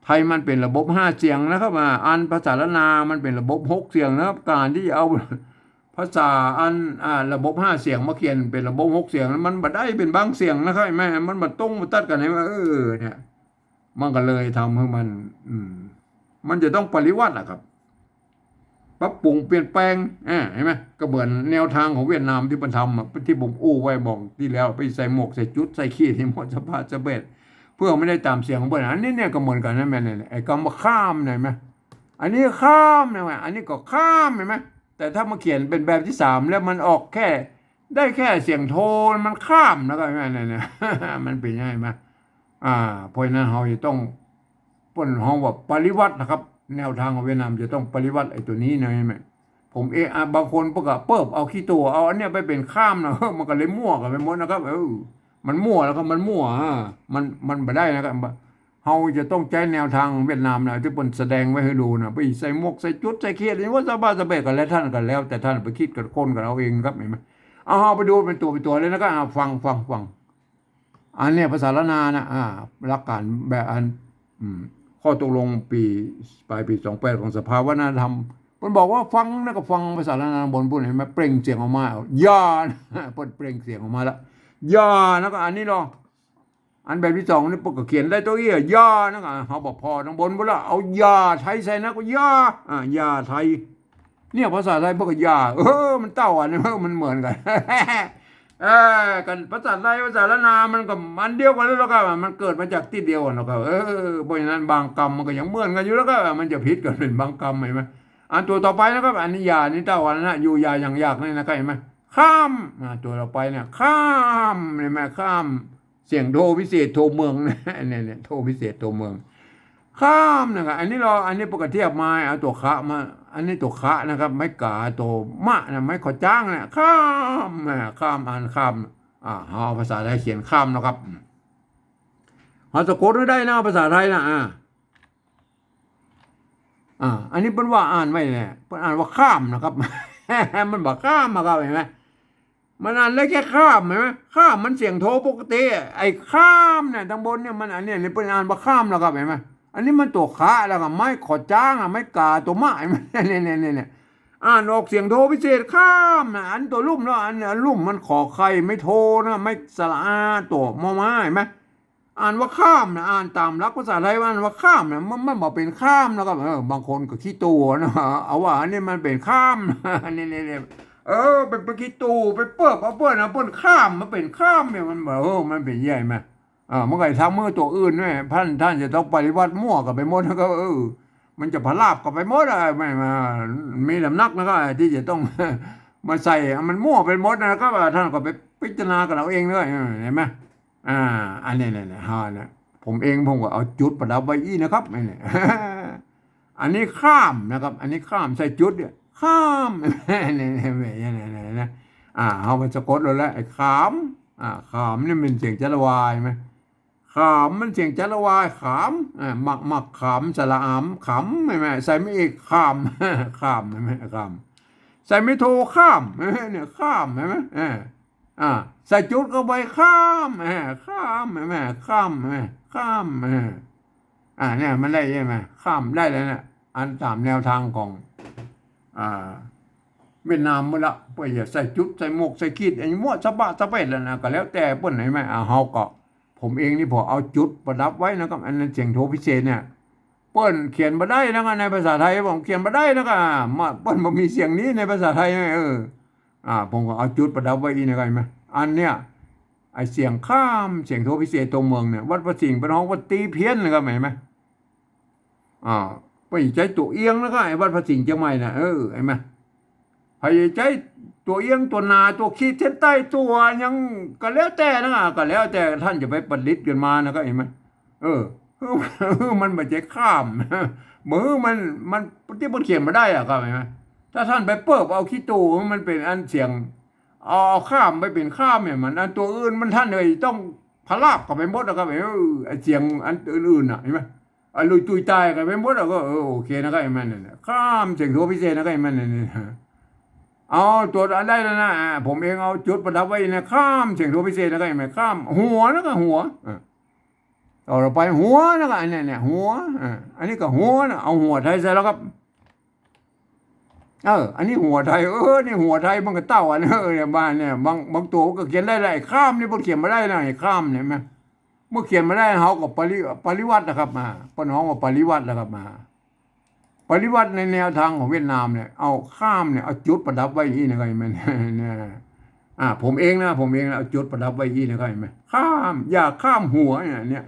[SPEAKER 1] ไทยมันเป็นระบบ5เสียงนะครับอันภาษาละนามันเป็นระบบ6เสียงนะครับการที่จะเอาภาษาระบบ5เสียงมาเขียนเป็นระบบ6เสียงมันบ่ได้เป็นบางเสียงนะครับแม่มันบ่ตรงบ่ตัดกันให้เนี่ยมันก็เลยทำให้มันจะต้องปริวัติอะครับปรับปรุงเปลี่ยนแปลงเห็นไหมก็เหมือนแนวทางของเวียดนามที่มันทำที่ผมไว้บอกที่แล้วไปใส่หมวกใส่จุดใส่ขี้ที่หมดสภาพจะเบ็ดเพื่อไม่ได้ตามเสียงของเพื่อนอันนี้เนี่ยก็เหมือนกันนะแม่เนี่ยไอ้คำว่าข้ามเห็นไหมอันนี้ข้ามเห็นไหมอันนี้ก็ข้ามเห็นไหมแต่ถ้ามาเขียนเป็นแบบที่3แล้วมันออกแค่ได้แค่เสียงโทนมันข้ามแล้วก็แม่เนี่ยมันเป็นยังไงไหมเพราะนั้นเราจะต้องป้นห้องว่าปริวัตินะครับแนวทางของเวียดนามจะต้องปริวัติไอ้ตัวนี้นะใช่ไหมผมบางคนพวกเปิบเอาขี้ตัวเอาอันเนี้ยไปเป็นข้ามนะมันก็เลยมั่วกันไปหมดนะครับมันมั่วแล้วก็มันมั่วมันไม่ได้นะครับเราจะต้องใช้แนวทางเวียดนามนะที่เป็นแสดงไว้ให้ดูนะไปใส่หมวกใส่จุดใส่เขียดนี่ว่าสบายกันแล้วท่านกันแล้วแต่ท่านไปคิดกับคนกันเอาเองครับเห็นไหมเอาไปดูเป็นตัวเลยนะครับฟังอันเนี้ยภาษาละนานะหลักการแบบข้อตกลงปลายปี28ของสภาวัฒนธรรมมันบอกว่าฟังนะก็ฟังภาษาละนาบนพูดเห็นไหมเปล่งเสียงออกมาย่าเปล่งเสียงออกมาแล้วย่านะก็อันนี้รออันแบบที่2นี่ปกเขียนได้ตัวเอี้ยย่านะก็เขาบอกพอทั้งบนบ่ละเอาย่าไทยใส่นะก็ย่าย่าไทยเนี่ยภาษาไทยพวกย่ามันเต้าอันนี้มันเหมือนกันกันภาษาไทยภาษาละนามันก็มันเดียวกันแล้วก็มันเกิดมาจากที่เดียวกันแล้วก็เพราะฉะนั้นบางกรรมมันก็ยังเหมือนกันอยู่แล้วก็มันจะผิดกันเป็นบางกรรมเห็นไหมอันตัวต่อไปนะครับอันนี้ยานี่เต้าวันนะอยู่ยาอย่างยากนี่นะเห็นไหมข้ามตัวต่อไปเนี่ยข้ามเห็นไหมข้ามเสียงโทพิเศษโทเมืองเนี่ยโทพิเศษโทเมืองข้ามนะครับอันนี้ปกติเทียบมาเอาตัวคะมาอันนี้ตัวคะนะครับไม่กาตัวมะนะไม่ขอจ้างเนี่ยข้ามข้ามข้ามเอาภาษาไทยเขียนข้ามนะครับเอาสะกดไม่ได้นะภาษาไทยนะอันนี้เป็นว่าอ่านไม่แน่เป็นอ่านว่าข้ามนะครับ มันบอกข้ามมาครับเห็นไหมมันอ่านได้แค่ข้ามเห็นไหมข้ามมันเสียงโทปกติไอ้ข้ามเนี่ยทางบนเนี่ยมันอันนี้เป็นอ่านว่าข้ามนะครับเห็นไหมอันนี้มันตัวขาแล้วก็ไม่ขอจ้างไม่กาตัวไม้เนี่ยอ่านออกเสียงโทพิเศษข้ามนะอันตัวลุ่มแล้วอันลุ่มมันขอไข่ไม่โทนะไม่สระอาตัวมอม้าเห็นไหมอ่านว่าข้ามนะอ่านตามหลักภาษาไทยว่าอ่านว่าข้ามนะมันบอกเป็นข้ามแล้วก็บางคนก็ขี้ตัวนะเอาว่าอันนี้มันเป็นข้ามนี่เป็นขี้ตูไปเปิบเอาเปิ้ลนะเปิ้ลข้ามมันเป็นข้ามเนี่ยมันบอกมันเป็นใหญ่ไหมมันก็ทำมือตัวอื่นด้วยท่านจะต้องปฏิวัติมั่วกับไปหมดแล้วก็มันจะพลาบกับไปหมดอะไรไม่มามีลำนักนะก็ที่จะต้องมาใส่มันมั่วไปหมดนะก็ท่านก็ไปพิจารณากับเราเองด้วยเห็นไหมอันนี้เนี่ยผมเองผมก็เอาจุดประดับไว้อีนะครับนี่อันนี้ข้ามนะครับอันนี้ข้ามใส่จุดเนี่ยข้ามเนี่ยนะเอาไปสะกดเลยแล้วไอ้ขามขามนี่เป็นเสียงจัลวายไหมขามมันเสียงจัลวายขามหมักขามสระอามขำไหมใส่ไม่เอกขามข้ามไหมขามใส่ไม่โทข้ามเนี่ยข้ามไหมใส่จุดก็ไปข้ามข้ามไหมข้ามไหมข้ามเนี่ยมันได้ใช่ไหมข้ามได้เลยเนี่ยอันตามแนวทางของเวียดนามมันละเพื่อจะใส่จุดใส่หมวกใส่ขีดไอ้มั่วสะบะสะเพ็ดแล้วนะก็แล้วแต่เปิ้นไหนไหมเฮาก็ผมเองนี่พอเอาจุดประดับไว้นะครับอันนั้นเสียงโทพิเศษเนี่ยเปิ้นเขียนมาได้นะในภาษาไทยผมเขียนมาได้นะก็เปิ้นบ่มีเสียงนี้ในภาษาไทย ผมก็เอาจุดประดับไว้อีกนะครับเห็นไหมอันเนี้ยไอเสียงข้ามเสียงโทพิเศษตัวเมืองเนี่ยวัดพระสิงห์เป็นห้องวัดตีเพี้ยนนะครับเห็นไหมอ่าไปใจตัวเอียงแล้วก็ไอ้วัดพระสิงห์เชียงใหม่น่ะเห็นไหมพยายใจตัวเอียงตัวนาตัวขีดเส้นใต้ตัวยังก็แล้วแต่นะก็แล้วแต่ท่านจะไปประดิษฐ์กันมานะก็เห็นไหมมันไม่ใช่ข้ามมือมันที่มันเขียนมาได้อะครับเห็นไหมถ้าท่านไปเปิบเอาขี้ตูมันเป็นอันเสียงเอาข้ามไปเป็นข้ามเนี่ยมันอันตัวอื่นมันท่านเลยต้องพลาบกับไปหมดนะครับไอ้เสียงอันอื่นๆอ่ะเห็นไหมไอ้ลุยตุยตายกับไปหมดแล้วก็โอเคนะครับไอ้มันเนี่ยข้ามเสียงโทพิเศษนะครับไอ้มันเนี่ยเอาตัวอันได้แล้วนะผมเองเอาจุดประดับไว้นะข้ามเสียงโทพิเศษนะครับไอ้มันข้ามหัวแล้วก็หัวต่อไปหัวนะก็อันนี้เนี่ยหัวอันนี้ก็หัวนะเอาหัวไทยใส่แล้วครับอันนี้หัวไทยนี่หัวไทยมันก็เต้าอันเนี่ยบ้านเนี่ยบางตัวก็เขียนได้ไรข้ามนี่พอเขียนมาได้นะข้ามเนี่ยไหมเมื่อเขียนมาได้เขาก็ปริวัตินะครับมาปน้องว่าปริวัตินะครับมาปริวัติในแนวทางของเวียดนามเนี่ยเอาข้ามเนี่ยเอาจุดประดับไว้ที่นะครับมันเนี่ยผมเองนะเอาจุดประดับไว้ที่นะครับเห็นไหมข้ามอย่าข้ามหัวเนี่ย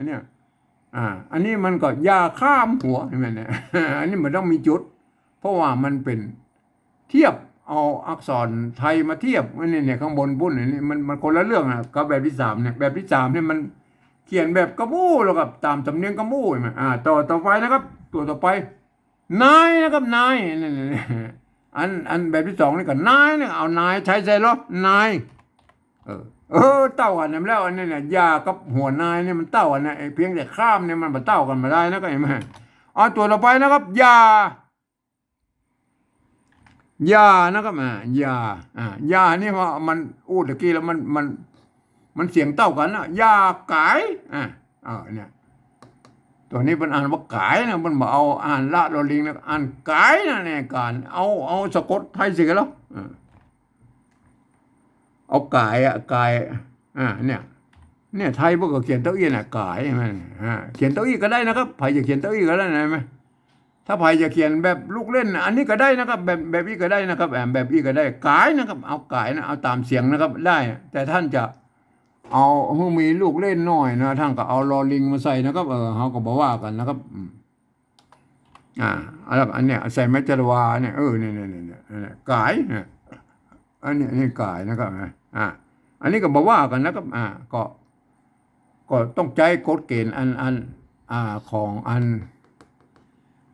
[SPEAKER 1] อันนี้มันก็อย่าข้ามหัวเห็นไหมเนี่ยอันนี้มันต้องมีจุดเพราะว่ามันเป็นเทียบเอาอักษรไทยมาเทียบเนี่ยข้างบนปุ้นนี่มันคนละเรื่องนะกับแบบที่สามเนี่ยแบบที่สามเนี่ยมันเขียนแบบกระมู้แล้วกับตามสำเนียงกระมู้ใช่ไหมต่อไปนะครับตัวต่อไปนายนะครับนายอันแบบที่สองนี่ก็นายเนี่ยเอานายใช้ใจหรอนายเต้ากันแล้วอันนี้เนี่ยยากับหัวนายเนี่ยมันเต้ากันนะเพียงแต่ข้ามเนี่ยมันมาเต้ากันมาได้นะก็เห็นไหมตัวต่อไปนะครับยานะครับยานี่ว่ามันตะกี้แล้วมันเสียงเต้ากันนะยากายเนี่ยตัวนี้เป็นอ่านว่ากายนะมันบอกเอาอ่านละลอลิงแล้วอ่านกายนะเนี่ยการเอาสะกดไทยสิกันแล้วเอากายเนี่ยไทยพวกก็เขียนเต้าอี้น่ะกายใช่ไหมเขียนเต้าอี้ก็ได้นะครับใครจะเขียนเต้าอี้ก็ได้ไหมถ้าใครจะเขียนแบบลูกเล่นอันนี้ก็ได้นะครับแบบอี้ก็ได้นะครับแบบอี้ก็ได้กายนะครับเอากายนะเอาตามเสียงนะครับได้แต่ท่านจะเอามีลูกเล่นน้อยนะท่านก็เอาลอลิงมาใส่นะครับเขาก็บอกว่ากันนะครับอันเนี้ยใส่แมจรวาเนี่ยเนี่ยกายอันนี้นี่กายนะครับอันนี้ก็บอกว่ากันนะครับก็ต้องใจกฎเกณฑ์อันของอัน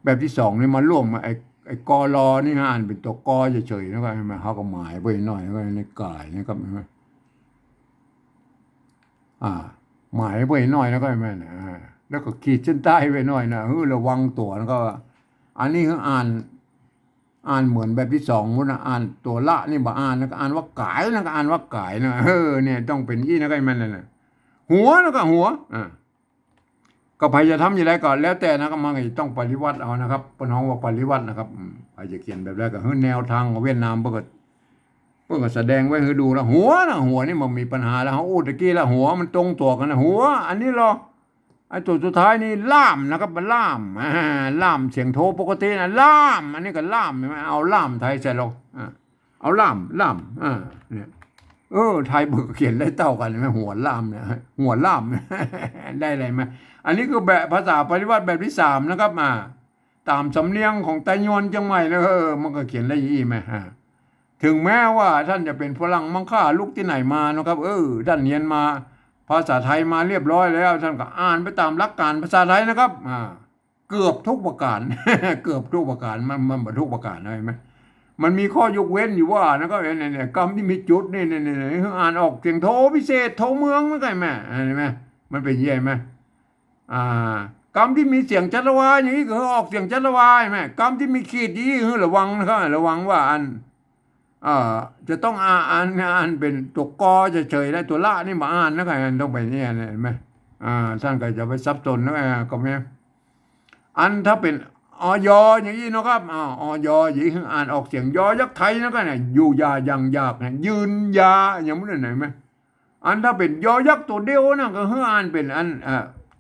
[SPEAKER 1] แบบที่สองนี่มาร่วมไอ้กอรอนี่อ่านเป็นตัวกอเฉยๆนะครับใช่ไหมเขาก็หมายไปหน่อยนะครับในกายนะครับใช่ไหมหมายไปหน่อยนะครับใช่ไหมแล้วก็ขีดเส้นใต้ไว้หน่อยนะระวังตัวแล้วก็อันนี้คืออ่านเหมือนแบบที่สองนะอ่านตัวละนี่บ่อ่านแล้วก็อ่านว่ากายแล้วก็อ่านว่ากายนะเนี่ยต้องเป็นยี่นะครับมันนะหัวแล้วก็หัวก็ใครจะทำอย่างไรก่อนแล้วแต่นะครับมันต้องปฏิวัติเอานะครับปน้องว่าปฏิวัตินะครับใครจะเขียนแบบแรกก็แนวทางของเวียดนามเพื่อแสดงไว้ให้ดูแล้วหัวนี่มันมีปัญหาแล้วเขาตะกี้แล้วหัวมันตรงตัวกันนะหัวอันนี้รอไอ้ตัวสุดท้ายนี่ล่ามนะครับมันล่ามเสียงโทปกตินะล่ามอันนี้ก็ล่ามใช่ไหมเอาล่ามไทยใส่ลงเอาล่ามเนี่ยไทยเบิกเขียนได้เต้ากันไหมหัวล่ามเนี่ยหัวล่ามได้อะไรไหมอันนี้คือแบบภาษาปฏิวัติแบบที่สามนะครับตามสำเนียงของไต้ยวนจังใหม่เลยมันก็เขียนได้ยี่ไหมถึงแม้ว่าท่านจะเป็นฝรั่งมังค่าลูกที่ไหนมานะครับท่านเรียนมาภาษาไทยมาเรียบร้อยแล้วท่านก็อ่านไปตามหลักการภาษาไทยนะครับเกือบทุกประการ เกือบทุกประการมันบรรทุกประการได้ไหมมันมีข้อยกเว้นอยู่ว่านะครับเนี่ยคำที่มีจุดนี่อ่านออกเสียงโทพิเศษโทเมืองนั่นไงแม่เห็นไหมมันเป็นยังไงไหมคำที่มีเสียงจัตวาอย่างนี้ก็ออกเสียงจัตวาใช่ไหมคำที่มีขีดยี่ระวังนะครับระวังว่าจะต้องอ่านเป็นตัวกอเฉยๆแล้วตัวละนี่มาอ่านนะครับต้องไปเนี่ยเห็นไหมท่านก็จะไปซับซ้อนนะก็ไม่ถ้าเป็นอย่างนี้นะครับอย่างนี้อ่านออกเสียงยอยักษ์ไทยนะก็เนี่ยอยู่ยายังยากเนี่ยยืนยาอย่างนั้นไหนไหมถ้าเป็นยอยักษ์ตัวเดียวนะก็อ่านเป็น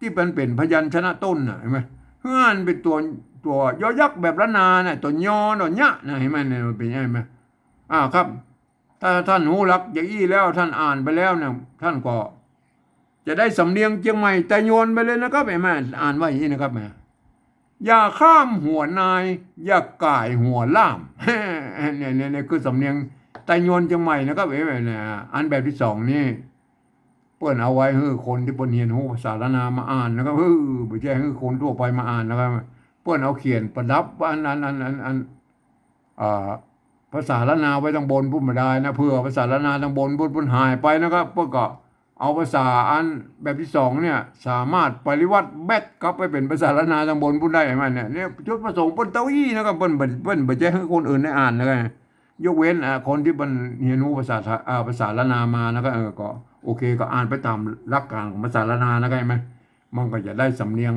[SPEAKER 1] ที่เป็นพยัญชนะต้นนะเห็นไหมอ่านเป็นตัวยอยักษ์แบบละนาเนี่ยตัวยอหน่อยนะเห็นไหมเนี่ยเป็นยังไงไหมครับ ถ้าท่านหูรักอย่างอี้แล้วท่านอ่านไปแล้วเนี่ยท่านก็จะได้สำเนียงเชียงใหม่แต่โยนไปเลยนะครับแม่อ่านว่าอย่างนี้นะครับแม่อย่าข้ามหัวนายอย่าก่ายหัวล่ามเนี่ยคือสำเนียงแต่โยนเชียงใหม่นะครับเนี่ยอันแบบที่สองนี่เปิ้นเอาไว้ให้คนที่เปิ้นเรียนหูภาษาละนามาอ่านนะครับไม่ใช่ให้คนทั่วไปมาอ่านนะครับเปิ้นเอาเขียนประดับอันอ่าภาษาละนาไว้ทางบนพูดไม่ได้นะเพื่อภาษาละนาทางบนพูดหายไปนะครับเพื่อก็เอาภาษาอันแบบที่สองเนี่ยสามารถปริวัติแบกกลับไปเป็นภาษาละนาทางบนพูดได้ไหมเนี่ยจุดประสงค์เปิ้นเต้าอี้นะครับเปิ้นไม่ใช่ให้คนอื่นได้อ่านนะครับยกเว้นคนที่มันเรียนรู้ภาษาละนามานะครับก็โอเคก็อ่านไปตามหลักการของภาษาละนานะครับเห็นไหมมันก็จะได้สำเนียง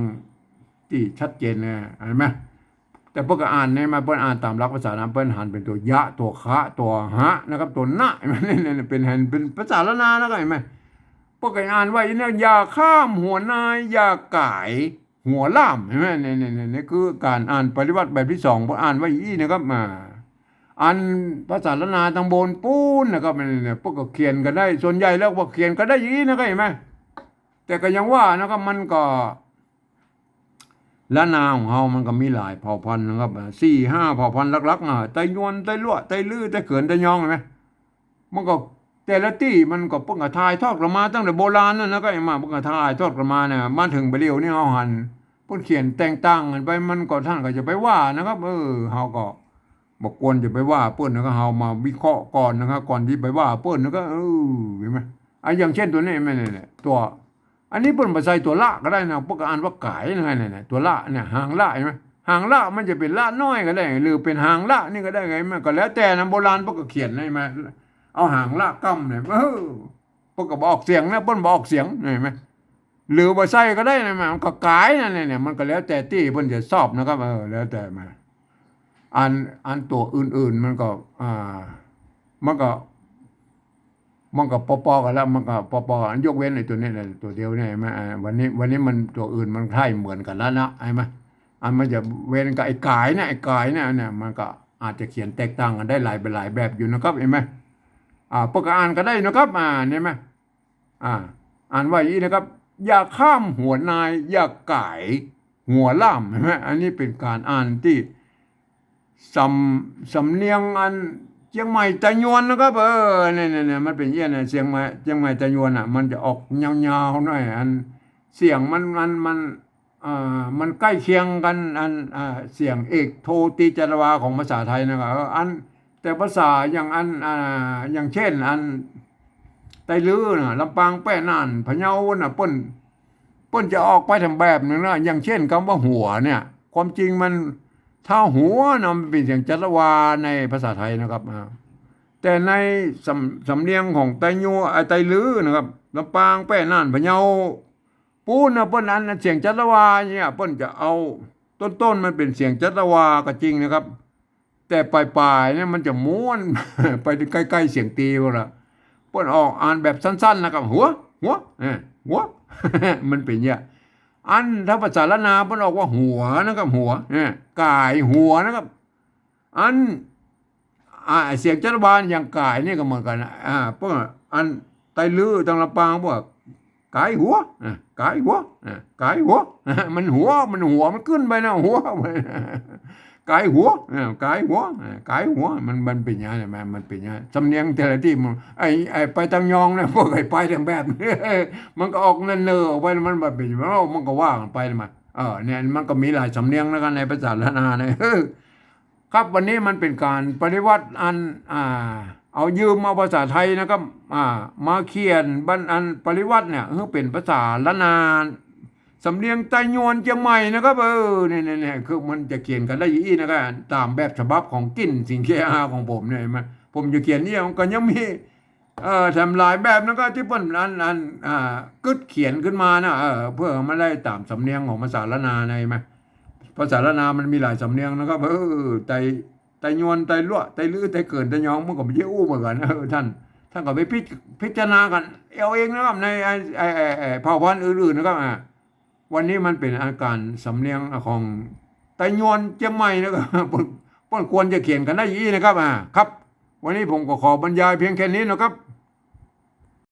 [SPEAKER 1] ที่ชัดเจนนะเห็นไหมแต่เพื่ออ่านเนี่ยมาเพื่ออ่านตามหลักภาษาเพื่อหันเป็นตัวยะตัวคะตัวหะนะครับตัวนะเนี่ยเป็นภาษาละนานะครับเห็นไหมเพื่ออ่านไว้เนี่ยอย่าข้ามหัวนายอย่าก่ายหัวล่ามเห็นไหมเนี่ยคือการอ่านปฏิวัติแบบที่สองเพื่ออ่านไว้อีนะครับมาอันภาษาละนาทางบนปูนนะครับเนี่ยพวกก็เขียนกันได้ส่วนใหญ่แล้วพวกเขียนกันได้อย่างนี้นะครับเห็นไหมแต่ก็ยังว่านะครับมันก็ละนาของเรามันก็มีหลายเผ่าพันธุ์นะครับ4-5เผ่าพันธุ์หลักๆไตยวนไตลั่วไตลื้อไตเขินไตยองเห็นไหมมันก็แต่ละที่มันก็เพิ่งถ่ายทอดกันมาตั้งแต่โบราณนั่นนะก็ไอ้มาเพิ่งถ่ายทอดกันมาเนี่ยมาถึงไปเรียวนี่เอาหันเพิ่นเขียนแต่งตั้งกันไปมันก็ท่านก็จะไปว่านะครับเฮาก็บอกควรจะไปว่าเปิ้นนะครับเฮามาวิเคราะห์ก่อนนะครับก่อนที่ไปว่าเปิ้นนะครับเห็นไหมอย่างเช่นตัวนี้แม่เนี่ยตัวอันนี้เปิ้นมาใส่ตัวละก็ได้นะพวกอ่านว่าก่ายนะเนี่ยตัวละเนี่ยหางละเห็นไหมหางละมันจะเป็นละน้อยก็ได้หรือเป็นหางละนี่ก็ได้ไงมันก็แล้วแต่นะโบราณพวกก็เขียนให้มาเอาหางละกั้มเนี่ยพวกก็บอกเสียงนะเปิ้นบอกเสียงเห็นไหมหรือว่าใส่ก็ได้นะมันก็ก่ายนั่นเนี่ยมันก็แล้วแต่ที่เปิ้นจะชอบนะครับแล้วแต่มาอันตัวอื่นๆมันก็มันก็ปอๆกันแล้วมันก็ปอๆกันยกเว้นไอ้ตัวนี้แหละตัวเดียวเนี่ยไหมวันนี้มันตัวอื่นมันใช่เหมือนกันแล้วนะไอ้ไหมมันจะเว้นกับไอ้กายเนี่ยมันก็อาจจะเขียนแตกต่างกันได้หลายแบบอยู่นะครับเห็นไหมพวกอ่านก็ได้นะครับเนี่ยไหมอ่านว่าอย่างนี้นะครับอย่าข้ามหัวนายอย่าก่ายหัวล่ามเห็นไหมอันนี้เป็นการอ่านที่สำเนียงอันเชียงใหม่ตะยวนนะครับเนี่ยมันเป็นเยี่ยนเชียงใหม่ตะยวนมันจะออกยาวๆหน่อยอันเสียงมันใกล้เคียงกันเสียงเอกโทติจารวาของภาษาไทยนะครับแต่ภาษาอย่างเช่นไตลื้อนะลำปางแป้น่านพะเยาน่ะเปิ้นจะออกไปทำแบบนึงนะอย่างเช่นคำว่าหัวเนี่ยความจริงมันถ้าหัวนะมันเป็นเสียงจัตวาในภาษาไทยนะครับแต่ในสำเนียงของไตลื้อนะครับลำปางแป้น่านพะเยาปูนนะเปิ้นอันเสียงจัตวาเนี่ยเปิ้นจะเอาต้นมันเป็นเสียงจัตวาก็จริงนะครับแต่ปลายๆเนี่ยมันจะม้วน ไปใกล้ๆเสียงตีพวกละเปิ้นออกอ่านแบบสั้นๆนะครับหัวมันเป็นเนี่ยถ้าภาษาละนาเพิ่นออกว่าหัวนะครับหัวก่ายหัวนะครับเสียงจัตวาอย่างก่ายนี่ก็เหมือนกันพวกไตลื้อทางลำปางพวกก่ายหัวก่ายหัวมันหัวมันขึ้นไปนะหัวก่ายหัวมันเป็นอย่างนี้มันเป็นอย่างนี้สำเนียงแต่ละที่มันไปตำยองนะพวกไปทางแบบมันก็ออกเนอออกไปมันแบบเป็นมันก็ว่ากันไปมาเนี่ยมันก็มีหลายสำเนียงแล้วกันในภาษาละนาเนี่ยครับวันนี้มันเป็นการปฏิวัติเอายืมเอาภาษาไทยนะครับมาเขียนปริวัติเนี่ยเป็นภาษาละนาสำเนียงไตยวนเชียงใหม่นะครับเนี่ยคือมันจะเขียนกันได้ยี่นะครับตามแบบฉบับของกินสิงเคอาของผมเนี่ยมาผมจะเขียนเนี่ยมันก็ยังมีทำหลายแบบนะครับที่เปิ้นกึศเขียนขึ้นมานะเพื่อมาได้ตามสำเนียงของภาษาละนาในไหมภาษาละนามันมีหลายสำเนียงนะครับไตยวนไตลั่วไตลื้อไตเกินไตยองมันก็ไม่ใช่อู้เหมือนกันท่านก็ไปพิจารณากันเอาเองนะครับในเผ่าพันธุ์อื่นๆนะครับวันนี้มันเป็นอาการสำเนียงของไตยวนเชียงใหม่นะครับควรจะเขียนกันได้ยี่นะครับครับ วันนี้ผมก็ขอบรรยายเพียงแค่นี้นะครับ